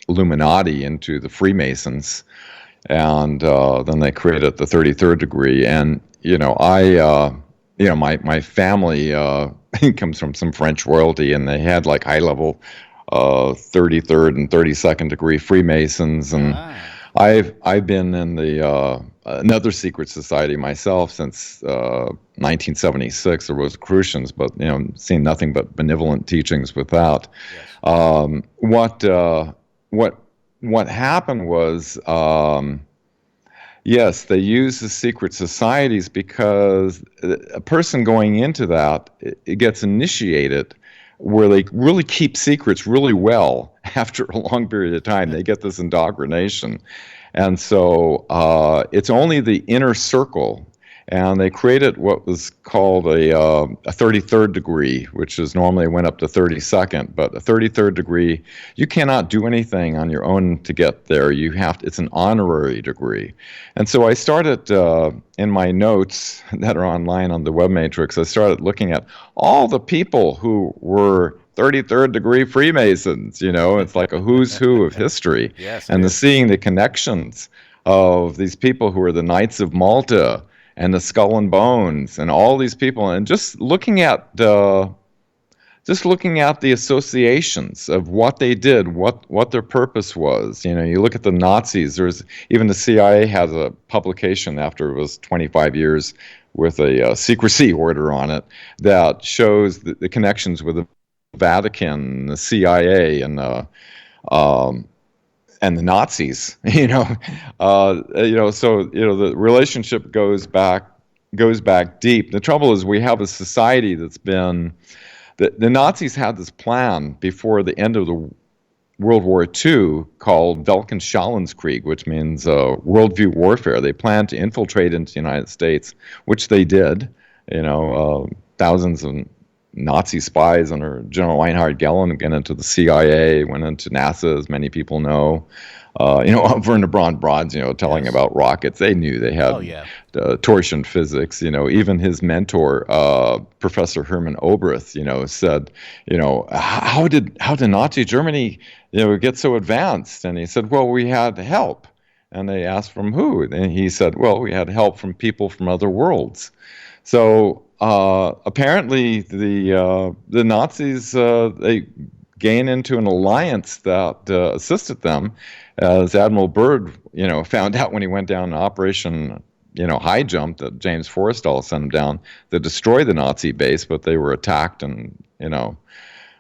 Illuminati into the Freemasons, and then they created the 33rd degree. And my family comes from some French royalty, and they had like high-level 33rd and 32nd degree Freemasons, and I've been in the another secret society myself since 1976, the Rosicrucians, but seen nothing but benevolent teachings with that. Yes. What happened was, yes, they use the secret societies because a person going into that, it gets initiated where they really keep secrets really well after a long period of time. They get this indoctrination. And so it's only the inner circle. And they created what was called a 33rd degree, which is normally went up to 32nd. But a 33rd degree, you cannot do anything on your own to get there. It's an honorary degree. And so I started in my notes that are online on the Web Matrix, I started looking at all the people who were 33rd degree Freemasons. It's like a who's who of history. Yes, and seeing the connections of these people who are the Knights of Malta and the Skull and Bones and all these people, and just looking at the associations of what they did, what their purpose was. You look at the Nazis. There's even the CIA has a publication after it was 25 years with a secrecy order on it that shows the connections with the Vatican, the CIA, and the Nazis. So the relationship goes back deep. The trouble is we have a society that's been. The Nazis had this plan before the end of the World War II called Weltanschauungskrieg, which means worldview warfare. They planned to infiltrate into the United States, which they did. thousands of Nazi spies under General Reinhard Gehlen went into the CIA, went into NASA, as many people know. Werner von Braun's, telling about rockets. They knew they had torsion physics. Even his mentor, Professor Hermann Oberth, said, how did Nazi Germany, get so advanced? And he said, well, we had help. And they asked from who? And he said, well, we had help from people from other worlds. So apparently the Nazis, they gained into an alliance that assisted them, as Admiral Byrd, found out when he went down Operation, High Jump, that James Forrestal sent him down to destroy the Nazi base, but they were attacked and,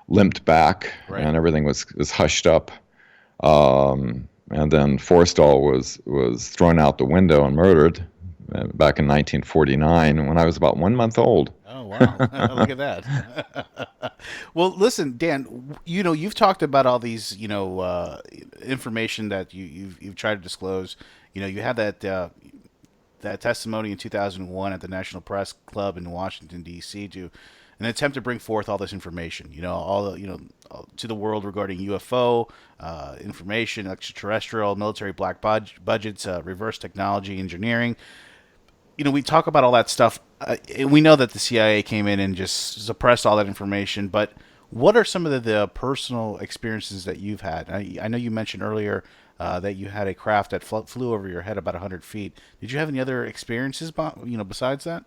limped back, and everything was hushed up. And then Forrestal was thrown out the window and murdered back in 1949 when I was about 1 month old. Oh, wow. Look at that. Well, listen, Dan, you've talked about all these, information that you've tried to disclose. You had that testimony in 2001 at the National Press Club in Washington, D.C. to an attempt to bring forth all this information, to the world regarding UFO information, extraterrestrial, military black budgets, reverse technology, engineering. We talk about all that stuff. We know that the CIA came in and just suppressed all that information, but what are some of the personal experiences that you've had? I know you mentioned earlier that you had a craft that flew over your head about 100 feet. Did you have any other experiences, besides that?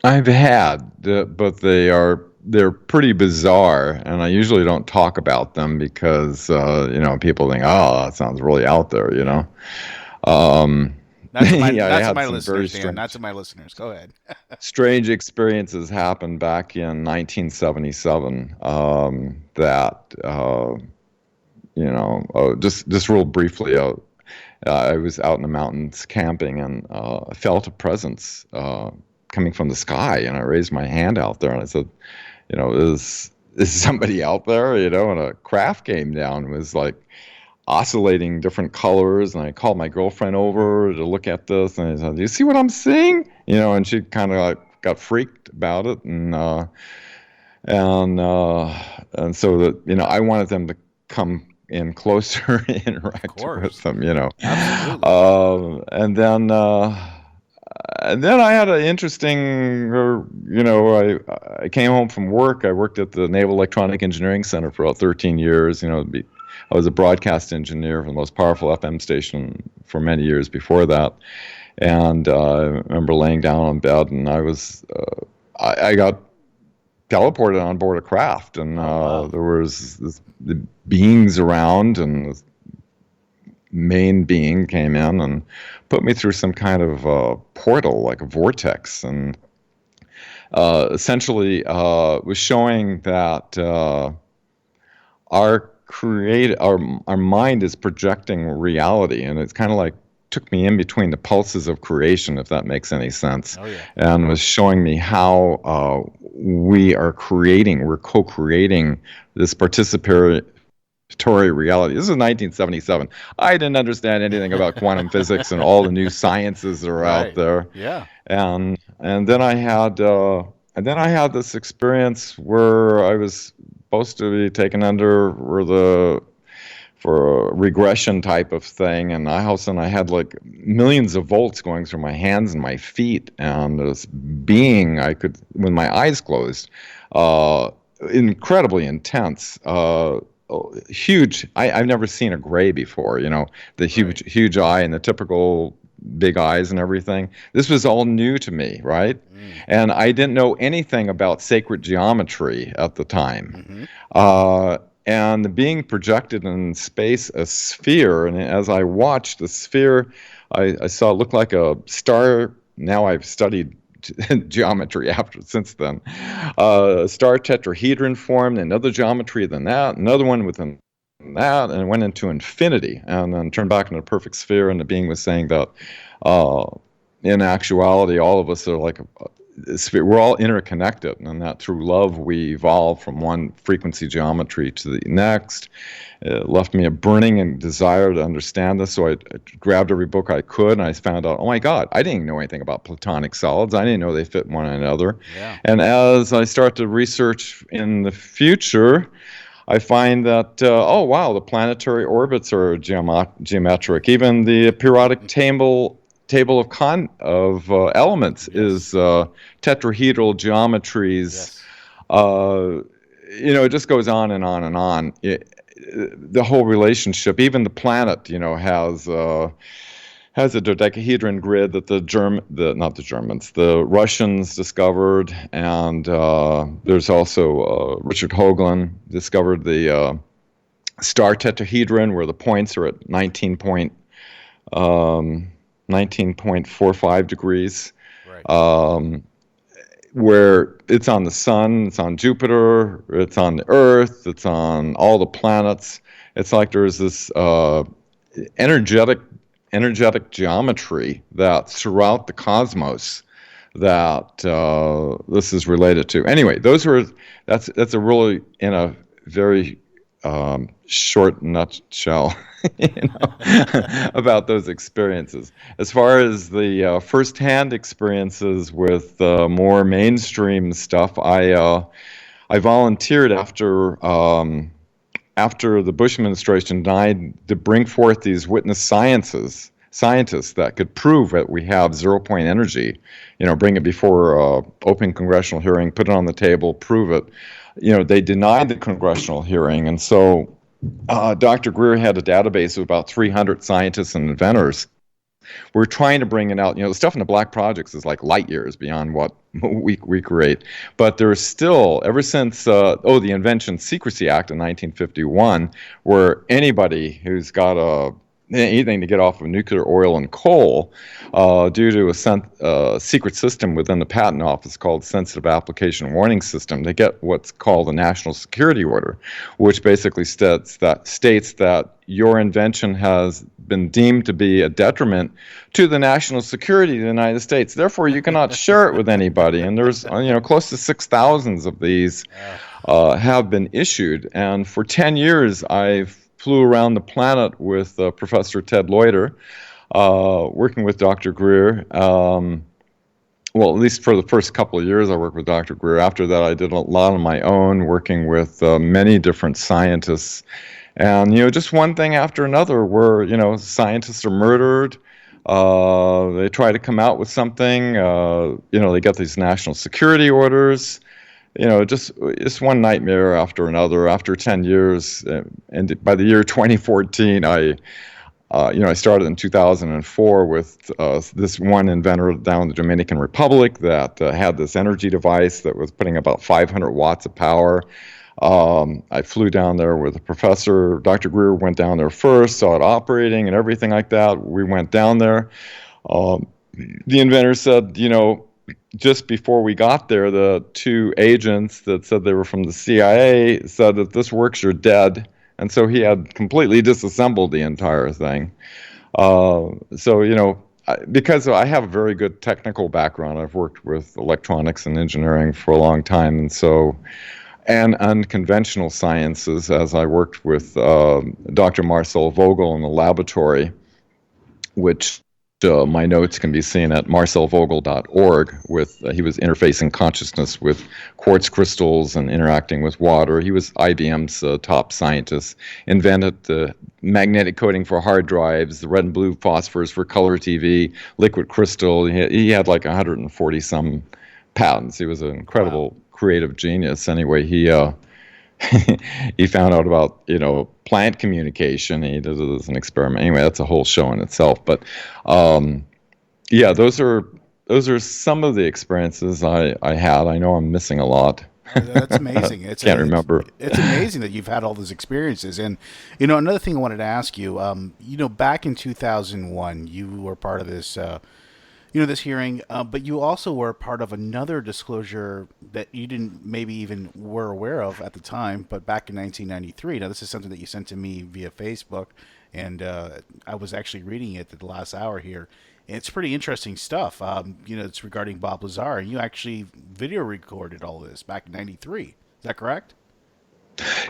I've had, but they're pretty bizarre, and I usually don't talk about them because people think, oh, that sounds really out there, Not to my listeners, Dan. Not to my listeners. Go ahead. Strange experiences happened back in 1977 just real briefly, I was out in the mountains camping, and I felt a presence coming from the sky, and I raised my hand out there, and I said, is somebody out there, and a craft came down. It was like oscillating different colors, and I called my girlfriend over to look at this, and I said, do you see what I'm seeing? And she kind of got freaked about it, and so that, I wanted them to come in closer, interact with them, Absolutely. And then I had an interesting, I came home from work. I worked at the Naval Electronic Engineering Center for about 13 years. I was a broadcast engineer for the most powerful FM station for many years before that. And I remember laying down on bed, and I got teleported on board a craft, and there was the beings around, and the main being came in and put me through some kind of portal, like a vortex, and essentially was showing that our mind is projecting reality, and it's kind of like took me in between the pulses of creation, if that makes any sense. Oh, yeah. And was showing me how we're co-creating this participatory reality. This is 1977. I didn't understand anything about quantum physics and all the new sciences that are out there. Yeah. And then I had this experience where I was supposed to be taken under for a regression type of thing, and all of a sudden I had like millions of volts going through my hands and my feet, and this being I could, with my eyes closed, incredibly intense, huge. I've never seen a gray before, the huge eye and the typical big eyes and everything. This was all new to me, right? And I didn't know anything about sacred geometry at the time. And being projected in space, a sphere, and as I watched the sphere, I saw it look like a star. Now I've studied geometry since then. A star tetrahedron formed, another geometry than that, another one within that, and it went into infinity, and then turned back into a perfect sphere. And the being was saying that in actuality, all of us are like we're all interconnected, and that through love we evolve from one frequency geometry to the next. It left me a burning and desire to understand this, so I grabbed every book I could, and I found out, oh my God, I didn't know anything about platonic solids. I didn't know they fit one another. Yeah. And as I start to research in the future, I find that, oh wow, the planetary orbits are geometric. Even the periodic table of elements is tetrahedral geometries. Yes. It just goes on and on and on. The whole relationship, even the planet, has a dodecahedron grid that the Russians discovered, and there's also Richard Hoagland discovered the star tetrahedron, where the points are at 19.45 degrees. Right. Where it's on the sun, it's on Jupiter, it's on the Earth, it's on all the planets. It's like there's this energetic geometry that's throughout the cosmos that this is related to. Anyway, that's a really, in a very short nutshell, about those experiences. As far as the first-hand experiences with more mainstream stuff, I volunteered after the Bush administration died to bring forth these witness scientists that could prove that we have zero-point energy. Bring it before open congressional hearing, put it on the table, prove it. They denied the congressional hearing, and so Dr. Greer had a database of about 300 scientists and inventors. We're trying to bring it out. The stuff in the Black Projects is like light years beyond what we create. But there's still, ever since the Invention Secrecy Act in 1951, where anybody who's got anything to get off of nuclear, oil, and coal, due to a secret system within the Patent Office called Sensitive Application Warning System, they get what's called a National Security Order, which basically states that your invention has been deemed to be a detriment to the national security of the United States. Therefore, you cannot share it with anybody. And there's close to 6,000 of these have been issued. And for 10 years, I've flew around the planet with Professor Ted Loiter, working with Dr. Greer. At least for the first couple of years, I worked with Dr. Greer. After that, I did a lot on my own, working with many different scientists. And, just one thing after another where, scientists are murdered. They try to come out with something. They get these national security orders. Just one nightmare after another. After 10 years, and by the year 2014, I started in 2004 with this one inventor down in the Dominican Republic that had this energy device that was putting about 500 watts of power. I flew down there with a professor. Dr. Greer went down there first, saw it operating and everything like that. We went down there. The inventor said, just before we got there, the two agents that said they were from the CIA said that this works, you're dead. And so he had completely disassembled the entire thing. Because I have a very good technical background, I've worked with electronics and engineering for a long time, and unconventional sciences, as I worked with Dr. Marcel Vogel in the laboratory, which my notes can be seen at marcelvogel.org. He was interfacing consciousness with quartz crystals and interacting with water. He was IBM's top scientist, invented the magnetic coating for hard drives, the red and blue phosphors for color TV, liquid crystal. He had like 140 some patents. He was an incredible creative genius. Anyway, he found out about plant communication. He did it as an experiment. Anyway, that's a whole show in itself. But those are some of the experiences I had. I know I'm missing a lot. That's amazing. Can't remember. It's amazing that you've had all those experiences. And another thing I wanted to ask you. Back in 2001, you were part of this. This hearing, but you also were part of another disclosure that you didn't maybe even were aware of at the time, but back in 1993. Now, this is something that you sent to me via Facebook, and I was actually reading it at the last hour here. It's pretty interesting stuff. It's regarding Bob Lazar, and you actually video recorded all this back in '93. Is that correct?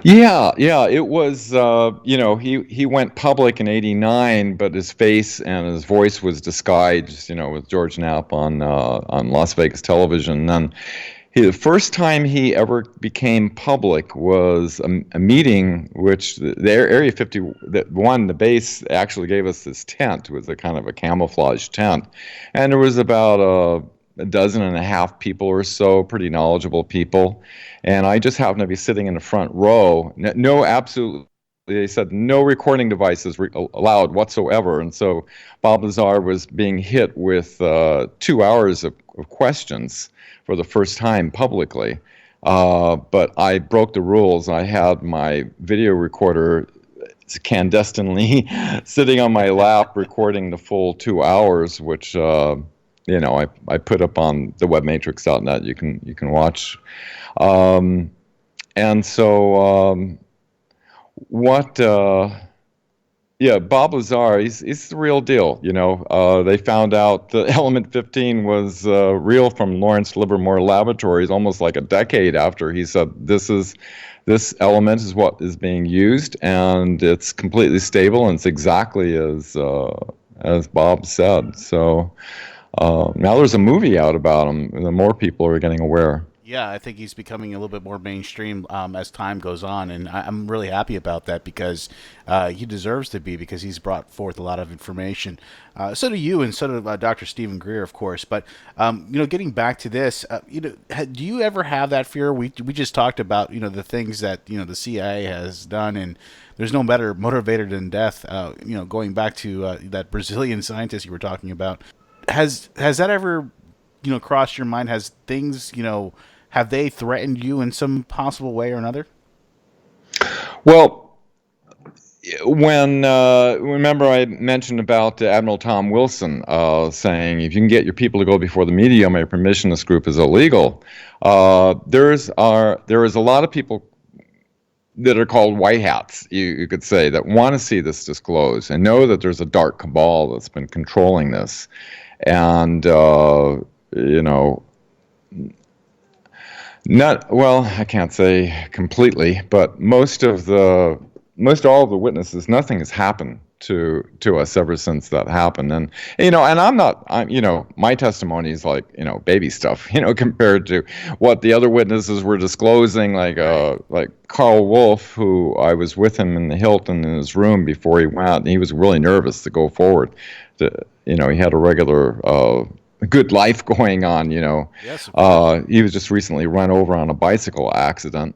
Yeah, yeah, it was, he went public in '89, but his face and his voice was disguised, with George Knapp on Las Vegas television. And then the first time he ever became public was a meeting which the Area 51, the base actually gave us this tent. It was a kind of a camouflage tent. And there was about a dozen and a half people or so, pretty knowledgeable people. And I just happened to be sitting in the front row. They said no recording devices allowed whatsoever. And so Bob Lazar was being hit with 2 hours of questions for the first time publicly. But I broke the rules. I had my video recorder clandestinely sitting on my lap recording the full 2 hours, which I put up on the webmatrix.net. You can watch. And so Bob Lazar, he's the real deal. They found out the element 15 was real from Lawrence Livermore Laboratories almost like a decade after he said this element is what is being used, and it's completely stable, and it's exactly as Bob said. So now there's a movie out about him, and the more people are getting aware. Yeah, I think he's becoming a little bit more mainstream as time goes on, and I'm really happy about that because he deserves to be, because he's brought forth a lot of information. So do you, and so do Dr. Stephen Greer, of course. But getting back to this, do you ever have that fear? We just talked about the things that the CIA has done, and there's no better motivator than death. Going back to that Brazilian scientist you were talking about, has that ever crossed your mind? Has things have they threatened you in some possible way or another? Well, remember I mentioned about Admiral Tom Wilson saying, if you can get your people to go before the media, my permissionless group is illegal. There is a lot of people that are called white hats, you could say, that want to see this disclosed and know that there's a dark cabal that's been controlling this. And, I can't say completely, but most all of the witnesses, nothing has happened to us ever since that happened. And my testimony is like baby stuff compared to what the other witnesses were disclosing, like Carl Wolf, who I was with him in the Hilton in his room before he went, and he was really nervous to go forward. He had a regular good life going on. Yes, he was just recently run over on a bicycle accident.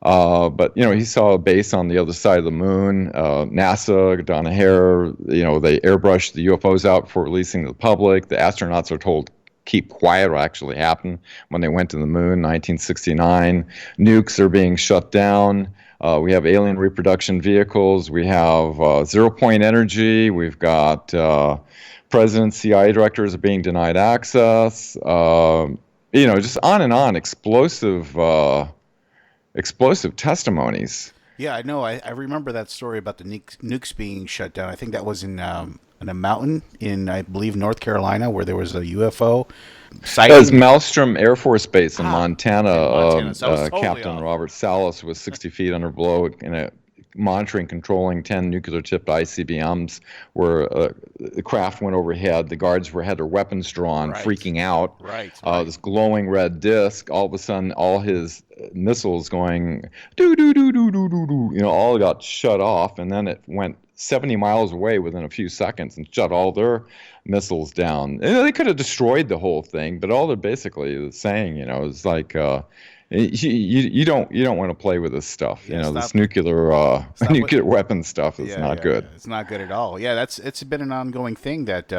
But he saw a base on the other side of the moon. NASA, Donna Hare, they airbrushed the UFOs out before releasing to the public. The astronauts are told keep quiet. Will actually happen when they went to the moon, 1969. Nukes are being shut down. We have alien reproduction vehicles. We have zero-point energy. We've got presidents, CIA directors are being denied access. Just on and on. Explosive testimonies. Yeah, I know. I remember that story about the nukes being shut down. I think that was in a mountain in, I believe, North Carolina, where there was a UFO sighting. It was Malmstrom Air Force Base in Montana. So totally Captain off. Robert Salas was 60 feet under below in a monitoring, controlling 10 nuclear-tipped ICBMs, where the craft went overhead. The guards had their weapons drawn, freaking out. Right. This glowing red disc. All of a sudden, all his missiles going do do do do do do do. All got shut off, and then it went 70 miles away within a few seconds and shut all their missiles down. And they could have destroyed the whole thing, but all they're basically saying, is like. You don't want to play with this stuff. This nuclear weapon stuff is not good. It's not good at all. Yeah, it's been an ongoing thing that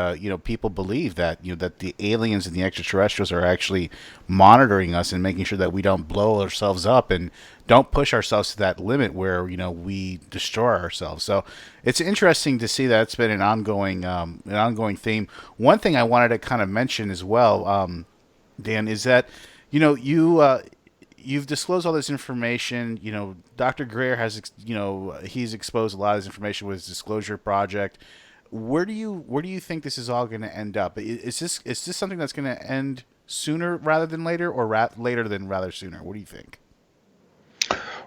people believe that that the aliens and the extraterrestrials are actually monitoring us and making sure that we don't blow ourselves up and don't push ourselves to that limit where we destroy ourselves. So it's interesting to see that it's been an ongoing theme. One thing I wanted to kind of mention as well, Dan, is that you've disclosed all this information. Dr. Greer has, he's exposed a lot of this information with his disclosure project. Where do you think this is all going to end up? Is this something that's going to end sooner rather than later, or later than rather sooner? What do you think?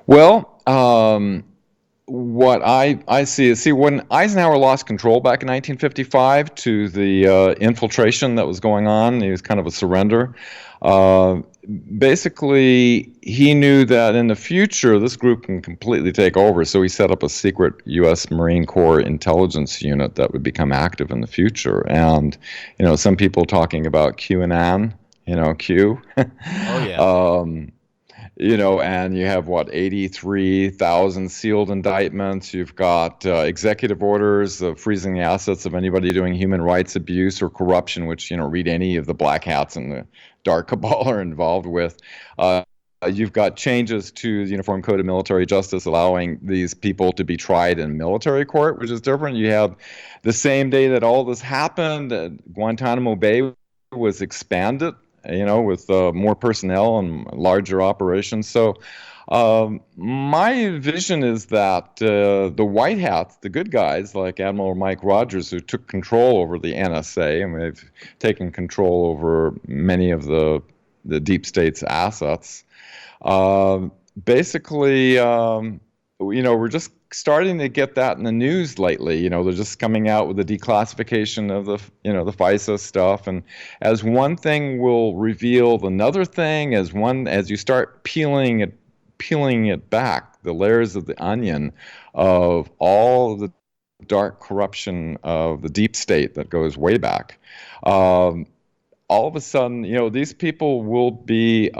Well, what I see is, when Eisenhower lost control back in 1955 to the infiltration that was going on, it was kind of a surrender. Basically, he knew that in the future this group can completely take over, so he set up a secret U.S. Marine Corps intelligence unit that would become active in the future. And some people talking about QAnon, Q. Oh yeah. And you have 83,000 sealed indictments. You've got executive orders freezing the assets of anybody doing human rights abuse or corruption, which, read any of the black hats and the dark cabal are involved with. You've got changes to the Uniform Code of Military Justice allowing these people to be tried in military court, which is different. You have the same day that all this happened, Guantanamo Bay was expanded, with more personnel and larger operations. So my vision is that the white hats, the good guys like Admiral Mike Rogers, who took control over the NSA, and they've taken control over many of the deep state's assets, basically, we're just starting to get that in the news lately. They're just coming out with the declassification of the FISA stuff, and as one thing will reveal another thing, as you start peeling it back, the layers of the onion of all of the dark corruption of the deep state that goes way back. All of a sudden, these people will be,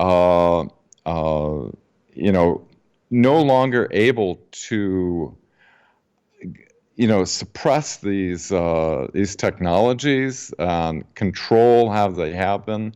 no longer able to, suppress these technologies, control how they happen.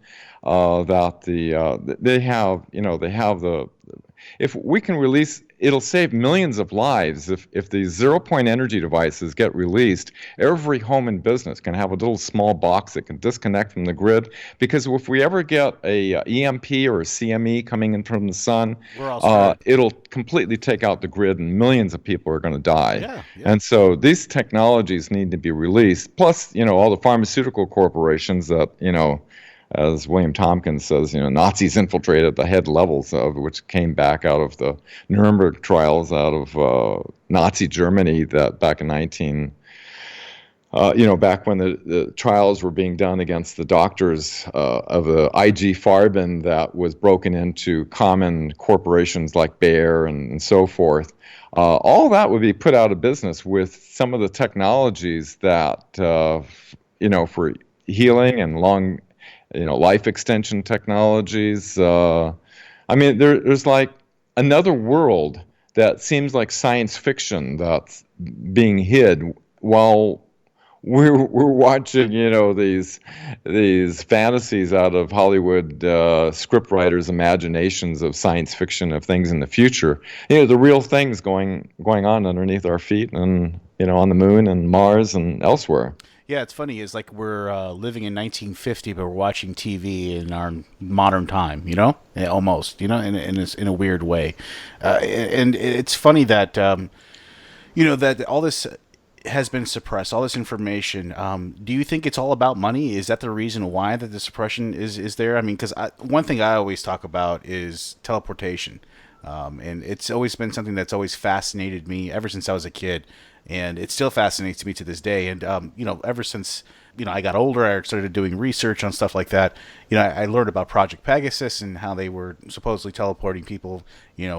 If we can release, it'll save millions of lives. If these zero-point energy devices get released, every home and business can have a little small box that can disconnect from the grid. Because if we ever get a EMP or a CME coming in from the sun, it'll completely take out the grid, and millions of people are going to die. Yeah. And so these technologies need to be released. Plus, all the pharmaceutical corporations that, as William Tompkins says, Nazis infiltrated the head levels of which came back out of the Nuremberg trials out of Nazi Germany, that back in back when the trials were being done against the doctors of the IG Farben that was broken into common corporations like Bayer and so forth. All that would be put out of business with some of the technologies that, for healing and long, life extension technologies. There's like another world that seems like science fiction that's being hid while we're watching, these fantasies out of Hollywood scriptwriters' imaginations of science fiction of things in the future. The real things going on underneath our feet, and on the moon and Mars and elsewhere. Yeah, it's funny. It's like we're living in 1950, but we're watching TV in our modern time. Almost. In a weird way. And it's funny that that all this has been suppressed, all this information. Do you think it's all about money? Is that the reason why that the suppression is there? I mean, because one thing I always talk about is teleportation, and it's always been something that's always fascinated me ever since I was a kid. And it still fascinates me to this day. And, ever since, I got older, I started doing research on stuff like that. I learned about Project Pegasus and how they were supposedly teleporting people,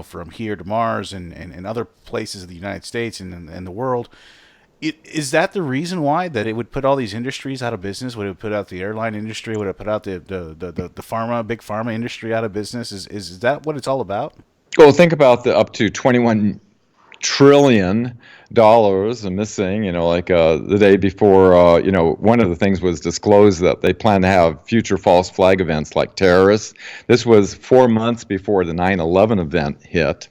from here to Mars and other places of the United States and the world. Is that the reason why that it would put all these industries out of business? Would it put out the airline industry? Would it put out the big pharma industry out of business? Is that what it's all about? Well, think about the up to $21 trillion missing, the day before, one of the things was disclosed that they plan to have future false flag events like terrorists. This was 4 months before the 9/11 event hit.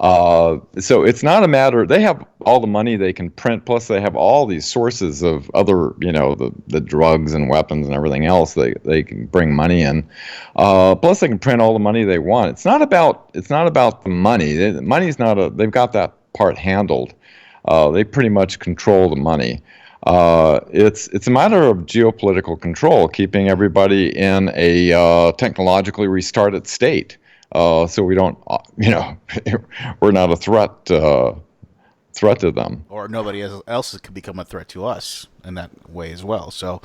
So it's not a matter. They have all the money they can print, plus they have all these sources of other, the drugs and weapons and everything else. They can bring money in. Plus they can print all the money they want. It's not about the money. The money's not a. They've got that part handled. They pretty much control the money. It's a matter of geopolitical control, keeping everybody in a technologically restarted state. So we don't, we're not a threat to them. Or nobody else could become a threat to us in that way as well. So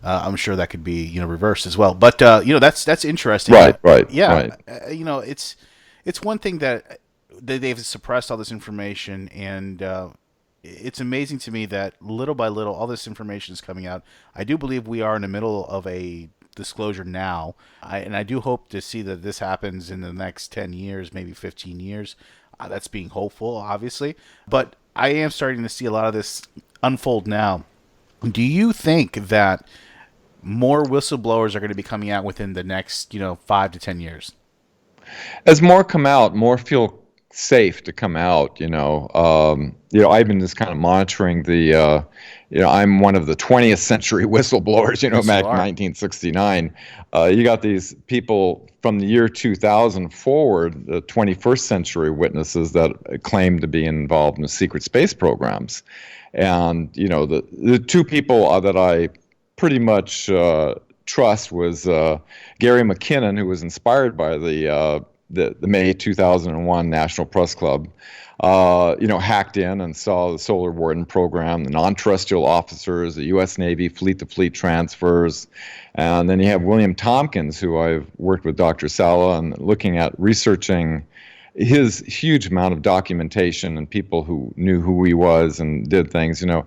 I'm sure that could be, reversed as well. But that's interesting. Right. Yeah. Right. It's one thing that they've suppressed all this information, and it's amazing to me that little by little all this information is coming out. I do believe we are in the middle of a disclosure now, and I do hope to see that this happens in the next 10 years, maybe 15 years. That's being hopeful, obviously, but I am starting to see a lot of this unfold now. Do you think that more whistleblowers are going to be coming out within the next 5 to 10 years? As more come out, more feel safe to come out. I've been just kind of monitoring the. I'm one of the 20th century whistleblowers. Back in 1969. You got these people from the year 2000 forward, the 21st century witnesses that claim to be involved in the secret space programs, and the two people that I pretty much trust was Gary McKinnon, who was inspired by the May 2001 National Press Club, hacked in and saw the Solar Warden program, the non-terrestrial officers, the U.S. Navy fleet-to-fleet transfers. And then you have William Tompkins, who I've worked with Dr. Sala and looking at researching his huge amount of documentation and people who knew who he was and did things, and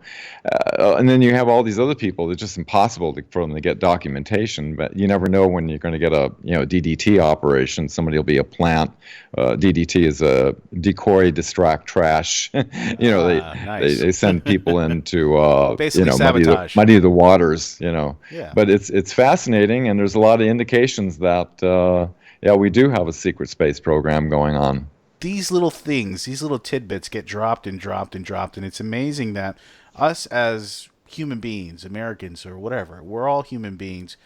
then you have all these other people. It's just impossible for them to get documentation, but you never know when you're going to get a DDT operation. Somebody will be a plant. DDT is a decoy, distract, trash. Nice. they send people into basically sabotage. muddy the waters. Yeah. But it's fascinating, and there's a lot of indications that. Yeah, we do have a secret space program going on. These little things, these little tidbits get dropped and dropped and dropped, and it's amazing that us as human beings, Americans or whatever, we're all human beings.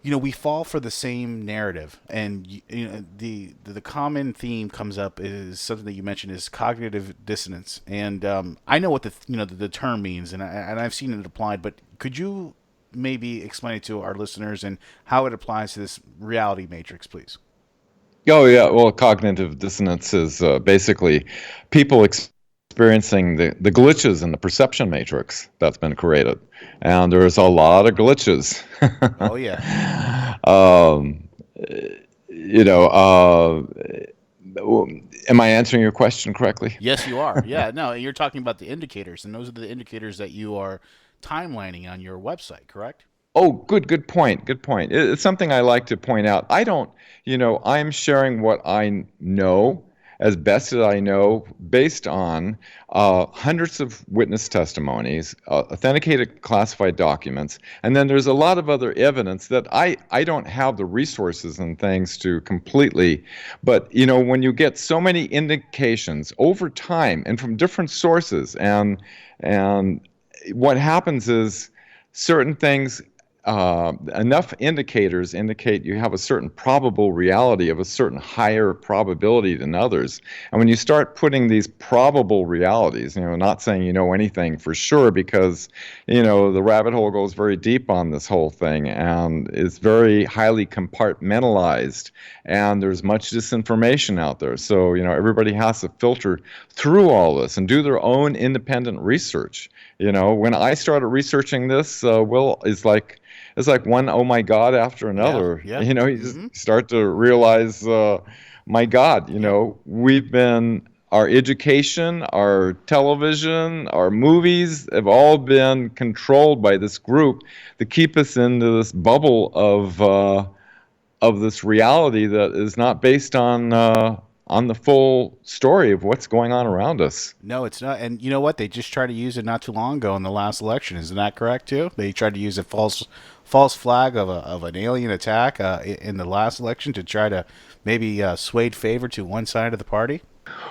We fall for the same narrative, and the common theme comes up is something that you mentioned is cognitive dissonance, and I know what the term means, and I've seen it applied, but could you maybe explain it to our listeners and how it applies to this reality matrix, please? Oh, yeah. Well, cognitive dissonance is basically people experiencing the glitches in the perception matrix that's been created. And there's a lot of glitches. Oh, yeah. Am I answering your question correctly? Yes, you are. Yeah, no, you're talking about the indicators, and those are the indicators that you are timelining on your website, correct? Oh, good point. It's something I like to point out. I don't, I'm sharing what I know as best as I know based on hundreds of witness testimonies, authenticated classified documents, and then there's a lot of other evidence that I don't have the resources and things to completely, but when you get so many indications over time and from different sources, and what happens is certain things, enough indicators indicate you have a certain probable reality of a certain higher probability than others. And when you start putting these probable realities, not saying you know anything for sure, because, the rabbit hole goes very deep on this whole thing and is very highly compartmentalized, and there's much disinformation out there. So, everybody has to filter through all this and do their own independent research. When I started researching this, it's like one oh my God after another. Yeah. You just start to realize, my God, our education, our television, our movies have all been controlled by this group to keep us into this bubble of this reality that is not based on the full story of what's going on around us. No, it's not. And you know what? They just tried to use it not too long ago in the last election. Isn't that correct, too? They tried to use a false flag of an alien attack in the last election to try to maybe sway favor to one side of the party.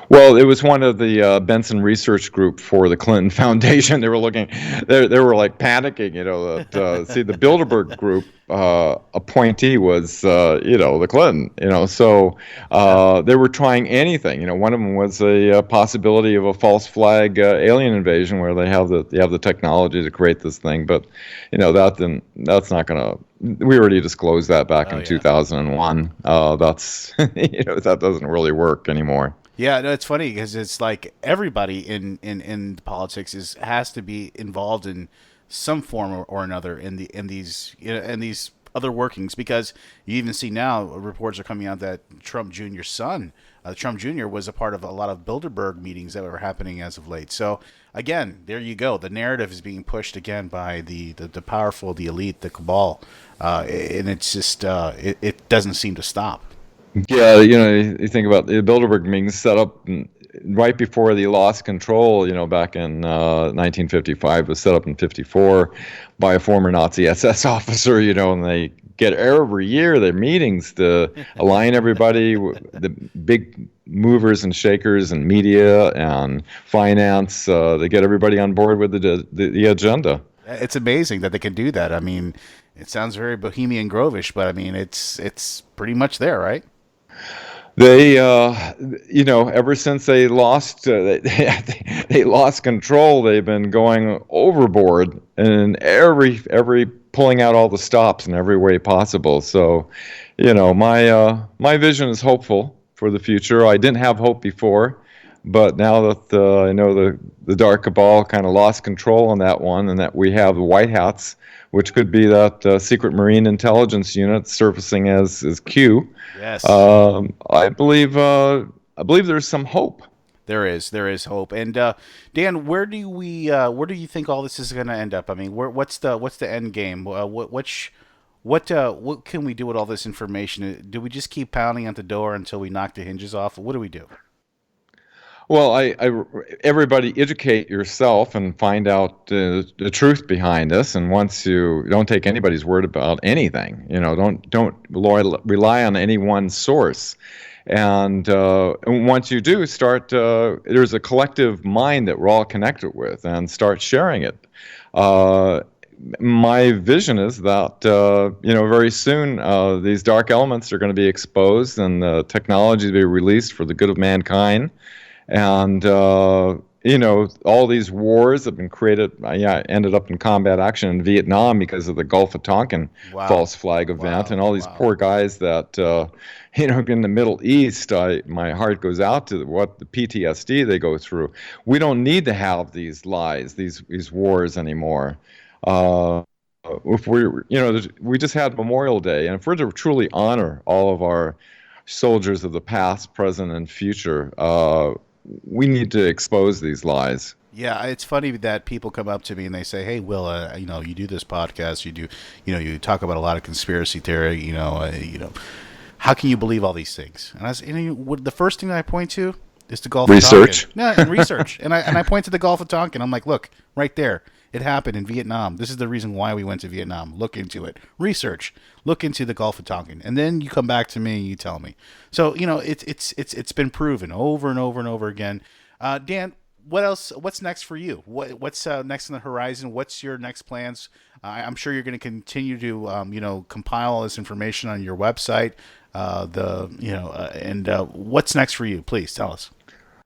Well, it was one of the Benson Research Group for the Clinton Foundation. They were looking, they were like panicking, that see the Bilderberg Group appointee was, the Clinton, so they were trying anything. One of them was a possibility of a false flag alien invasion where they have the technology to create this thing, but that's not going to. We already disclosed that back in 2001. That's that doesn't really work anymore. Yeah, no, it's funny because it's like everybody in politics has to be involved in some form or another in these other workings, because you even see now reports are coming out that Trump Jr.'s son, Trump Jr. was a part of a lot of Bilderberg meetings that were happening as of late. So again, there you go. The narrative is being pushed again by the powerful, the elite, the cabal, and it's just it doesn't seem to stop. Yeah, you think about the Bilderberg meetings set up right before they lost control, back in 1955, was set up in 54 by a former Nazi SS officer, and they get every year their meetings to align everybody, the big movers and shakers and media and finance, they get everybody on board with the agenda. It's amazing that they can do that. I mean, it sounds very Bohemian Grove-ish, but I mean, it's pretty much there, right? They, ever since they lost, they lost control. They've been going overboard and every pulling out all the stops in every way possible. So, my vision is hopeful for the future. I didn't have hope before, but now that I know the dark cabal kind of lost control on that one, and that we have the white hats, which could be that secret Marine intelligence unit surfacing as Q. Yes. I believe there's some hope. There is hope. And Dan, where do you think all this is going to end up? I mean, what's the end game? What can we do with all this information? Do we just keep pounding at the door until we knock the hinges off? What do we do? Well, everybody educate yourself and find out the truth behind this. And once you don't take anybody's word about anything, don't rely on any one source. And once you do, start. There's a collective mind that we're all connected with, and start sharing it. My vision is that very soon these dark elements are going to be exposed, and the technology to be released for the good of mankind. And, all these wars have been created. I ended up in combat action in Vietnam because of the Gulf of Tonkin false flag event. And all these poor guys that, in the Middle East, my heart goes out to what the PTSD they go through. We don't need to have these lies, these wars anymore. If we just had Memorial Day, and if we're to truly honor all of our soldiers of the past, present, and future, we need to expose these lies. Yeah, it's funny that people come up to me and they say, "Hey, Will, you do this podcast, you talk about a lot of conspiracy theory, how can you believe all these things?" And I was, the first thing that I point to is the Gulf of Tonkin. No, and research, and I point to the Gulf of Tonkin. I'm like, look, right there. It happened in Vietnam. This is the reason why we went to Vietnam. Look into it. Research. Look into the Gulf of Tonkin, and then you come back to me and you tell me. So it's been proven over and over and over again. Dan, what else? What's next for you? What's next on the horizon? What's your next plans? I'm sure you're going to continue to compile all this information on your website. What's next for you? Please tell us.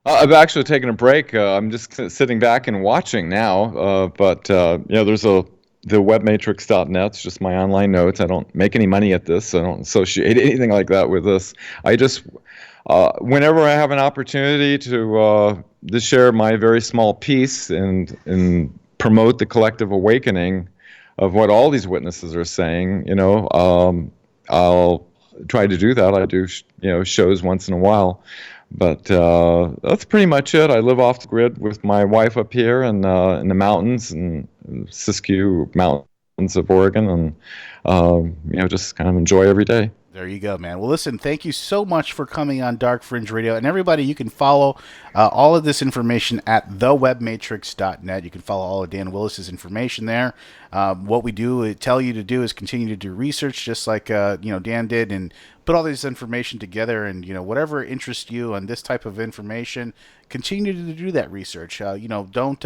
I've actually taken a break. I'm just sitting back and watching now. But there's the webmatrix.net. It's just my online notes. I don't make any money at this. I don't associate anything like that with this. I just, whenever I have an opportunity to share my very small piece and promote the collective awakening of what all these witnesses are saying, I'll try to do that. I do, shows once in a while. But that's pretty much it. I live off the grid with my wife up here in the mountains and Siskiyou Mountains of Oregon, and just kind of enjoy every day. There you go, man. Well, listen, thank you so much for coming on Dark Fringe Radio. And everybody, you can follow all of this information at thewebmatrix.net. You can follow all of Dan Willis's information there. What we tell you to do is continue to do research, just like Dan did, and put all this information together. And whatever interests you on this type of information, continue to do that research. Don't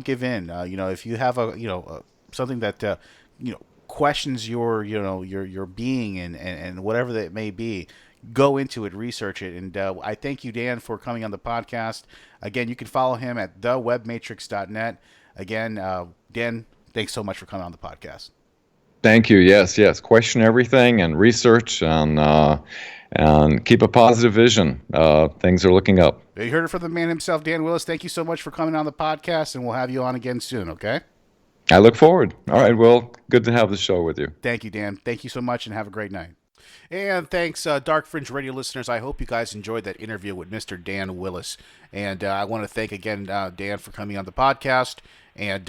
give in. If you have something that questions your being and whatever that may be, go into it, research it. And I thank you, Dan, for coming on the podcast. Again, you can follow him at thewebmatrix.net. Again, Dan, thanks so much for coming on the podcast. Thank you. Yes. Question everything and research and keep a positive vision. Things are looking up. You heard it from the man himself, Dan Willis. Thank you so much for coming on the podcast, and we'll have you on again soon, okay? I look forward. All right. Well, good to have the show with you. Thank you, Dan. Thank you so much, and have a great night. And thanks, Dark Fringe Radio listeners. I hope you guys enjoyed that interview with Mr. Dan Willis. And I want to thank again Dan for coming on the podcast and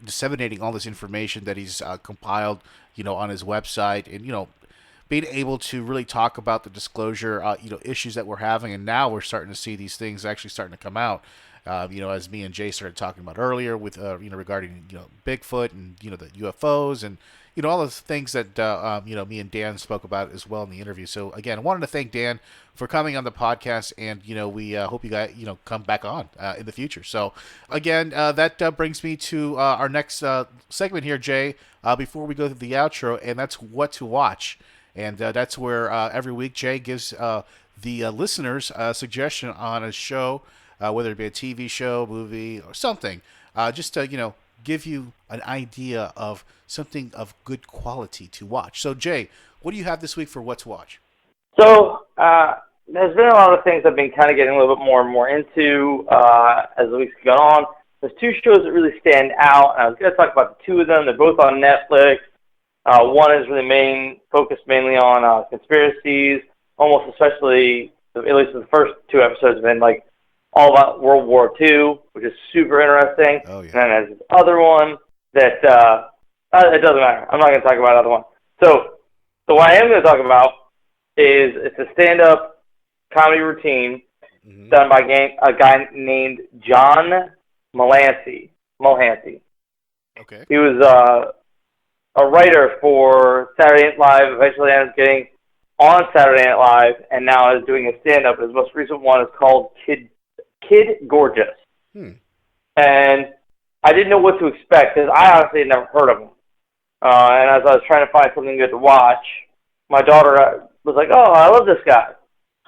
disseminating all this information that he's compiled on his website, and being able to really talk about the disclosure issues that we're having. And now we're starting to see these things actually starting to come out. As me and Jay started talking about earlier with, regarding, Bigfoot and, the UFOs and, all those things that, me and Dan spoke about as well in the interview. So again, I wanted to thank Dan for coming on the podcast, and, we hope you guys, come back on in the future. So again, that brings me to our next segment here, Jay, before we go to the outro, and that's what to watch. And that's where every week Jay gives the listeners a suggestion on a show, whether it be a TV show, movie, or something, just to, give you an idea of something of good quality to watch. So, Jay, what do you have this week for what to watch? So, there's been a lot of things I've been kind of getting a little bit more and more into as the weeks go on. There's two shows that really stand out, and I was going to talk about the two of them. They're both on Netflix. One is really focused mainly on conspiracies, almost especially, at least the first two episodes have been like all about World War II, which is super interesting. Oh, yeah. And then there's this other one that, it doesn't matter. I'm not going to talk about the other one. So what I am going to talk about is it's a stand-up comedy routine done by a guy named John Molancy. Okay. He was a writer for Saturday Night Live, eventually ended up getting on Saturday Night Live, and now is doing a stand-up. His most recent one is called Kid Gorgeous. And I didn't know what to expect, because I honestly had never heard of him. And as I was trying to find something good to watch, my daughter was like, oh, I love this guy.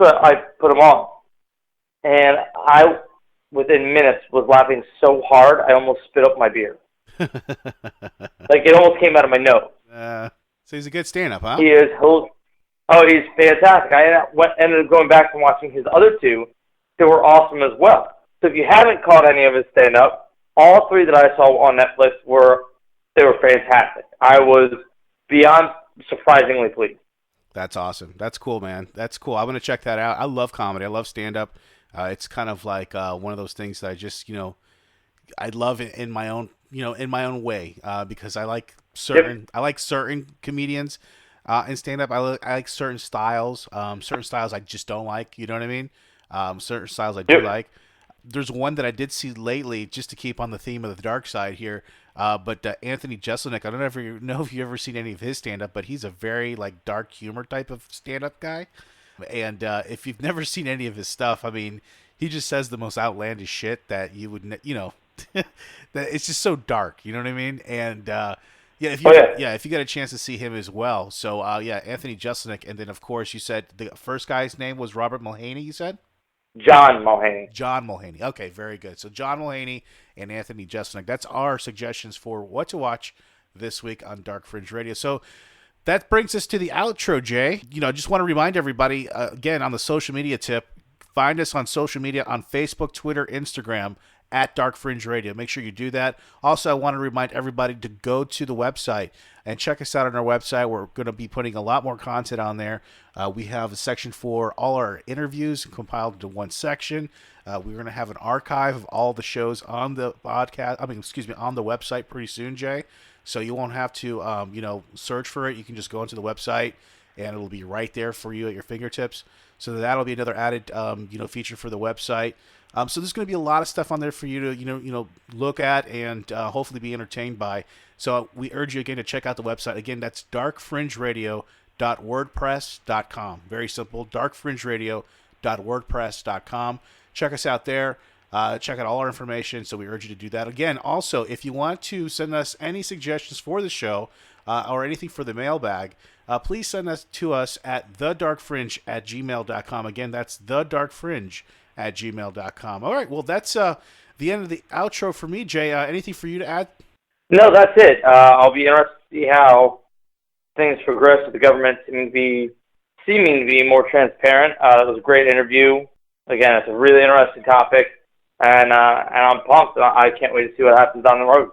So I put him on. And I, within minutes, was laughing so hard, I almost spit up my beer. Like, it almost came out of my nose. So he's a good stand-up, huh? He is. He's fantastic. I ended up going back and watching his other two. They were awesome as well. So if you haven't caught any of his stand-up, all three that I saw on Netflix were fantastic. I was beyond surprisingly pleased. That's awesome. That's cool, man. That's cool. I'm going to check that out. I love comedy. I love stand-up. It's kind of like one of those things that I just, I love it in my own, in my own way, because I like certain comedians in stand-up. I like certain styles. Certain styles I just don't like. You know what I mean? Certain styles I do like. There's one that I did see lately, just to keep on the theme of the dark side here. But Anthony Jeselnik, I don't know if you've ever seen any of his stand-up, but he's a very dark humor type of stand-up guy. And if you've never seen any of his stuff, I mean, he just says the most outlandish shit that you would, that it's just so dark. You know what I mean? And if you got a chance to see him as well. So Anthony Jeselnik, and then of course you said the first guy's name was Robert Mulhaney. You said. John Mulhaney. Okay, very good. So John Mulhaney and Anthony Jeselnik. That's our suggestions for what to watch this week on Dark Fringe Radio. So that brings us to the outro, Jay. Just want to remind everybody, again, on the social media tip, find us on social media on Facebook, Twitter, Instagram, at Dark Fringe Radio. Make sure you do that. Also, I want to remind everybody to go to the website and check us out on our website. We're going to be putting a lot more content on there. We have a section for all our interviews compiled into one section. We're going to have an archive of all the shows on the podcast. On the website pretty soon, Jay. So you won't have to, search for it. You can just go into the website, and it'll be right there for you at your fingertips. So that'll be another added, feature for the website. So there's going to be a lot of stuff on there for you to, look at and hopefully be entertained by. So we urge you again to check out the website. Again, that's darkfringeradio.wordpress.com. Very simple, darkfringeradio.wordpress.com. Check us out there. Check out all our information. So we urge you to do that. Again, also, if you want to send us any suggestions for the show or anything for the mailbag, please send us to us at thedarkfringe@gmail.com. Again, that's thedarkfringe@gmail.com. All right. Well, that's the end of the outro for me, Jay. Anything for you to add? No, that's it. I'll be interested to see how things progress with the government seeming to be more transparent. It was a great interview. Again, it's a really interesting topic, and I'm pumped. I can't wait to see what happens down the road.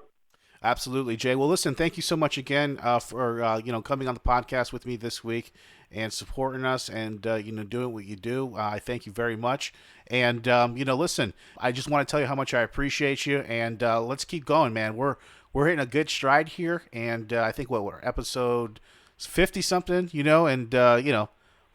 Absolutely, Jay. Well, listen, thank you so much again for coming on the podcast with me this week and supporting us and doing what you do. I thank you very much. And listen, I just want to tell you how much I appreciate you. And let's keep going, man. We're hitting a good stride here, and I think we're episode 50 something, and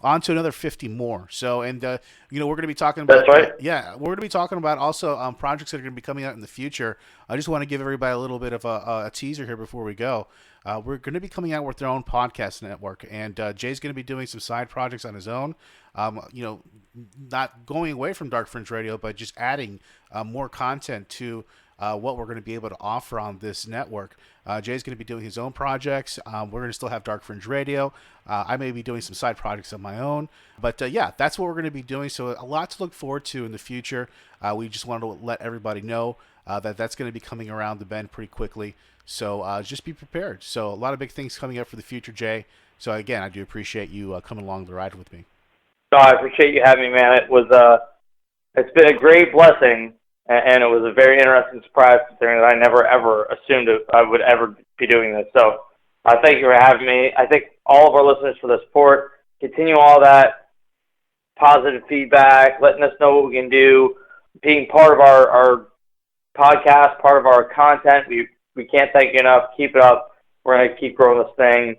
on to another 50 more. So, and we're going to be talking about. That's right. Yeah, we're going to be talking about also projects that are going to be coming out in the future. I just want to give everybody a little bit of a teaser here before we go. We're going to be coming out with their own podcast network, and Jay's going to be doing some side projects on his own. Not going away from Dark Fringe Radio, but just adding more content to what we're going to be able to offer on this network. Jay's going to be doing his own projects. We're going to still have Dark Fringe Radio. I may be doing some side projects of my own. But that's what we're going to be doing. So a lot to look forward to in the future. We just wanted to let everybody know that that's going to be coming around the bend pretty quickly. So just be prepared. So a lot of big things coming up for the future, Jay. So again, I do appreciate you coming along the ride with me. No, I appreciate you having me, man. It's been a great blessing. And it was a very interesting surprise, considering that I never, ever assumed I would ever be doing this. So thank you for having me. I thank all of our listeners for the support. Continue all that positive feedback, letting us know what we can do, being part of our podcast, part of our content. We can't thank you enough. Keep it up. We're going to keep growing this thing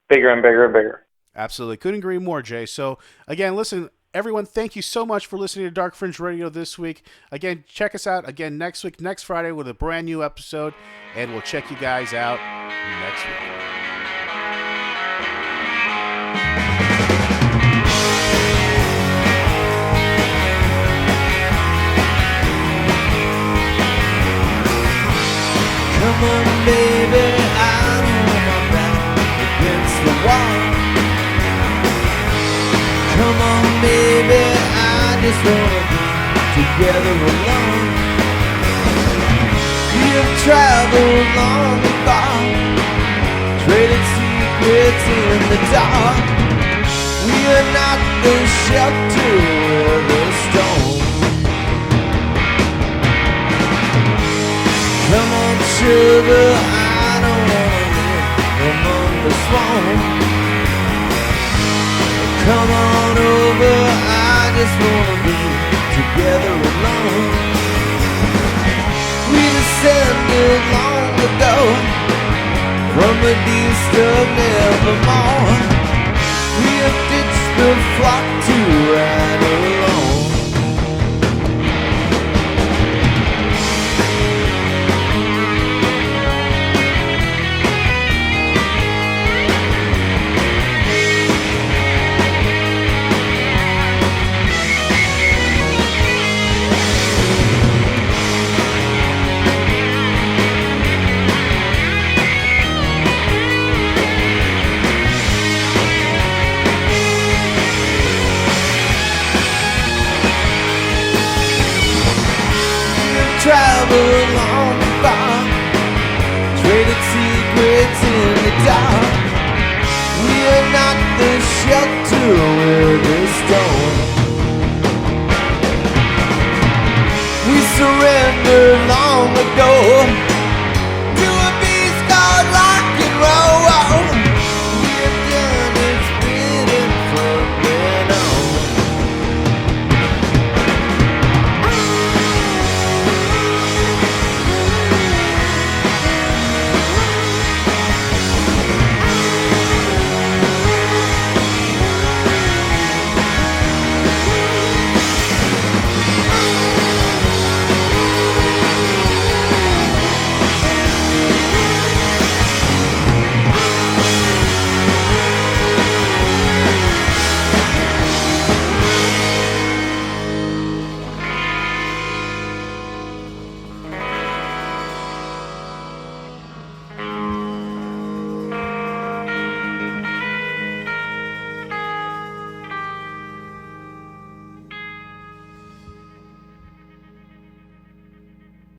bigger and bigger and bigger. Absolutely. Couldn't agree more, Jay. So, again, listen, everyone, thank you so much for listening to Dark Fringe Radio this week. Again, check us out again next week, next Friday, with a brand new episode, and we'll check you guys out next week. Come on, baby, I'm on my back against the wall. Come on, baby, I just wanna be together alone. We have traveled long and far, traded secrets in the dark. We are not the shelter of the storm. Come on, sugar, I don't wanna live among the swarm. Come on over, I just wanna be together alone. We descended long ago from the east of nevermore. We have ditched the flock to ride alone. Traveled long and far, traded secrets in the dark.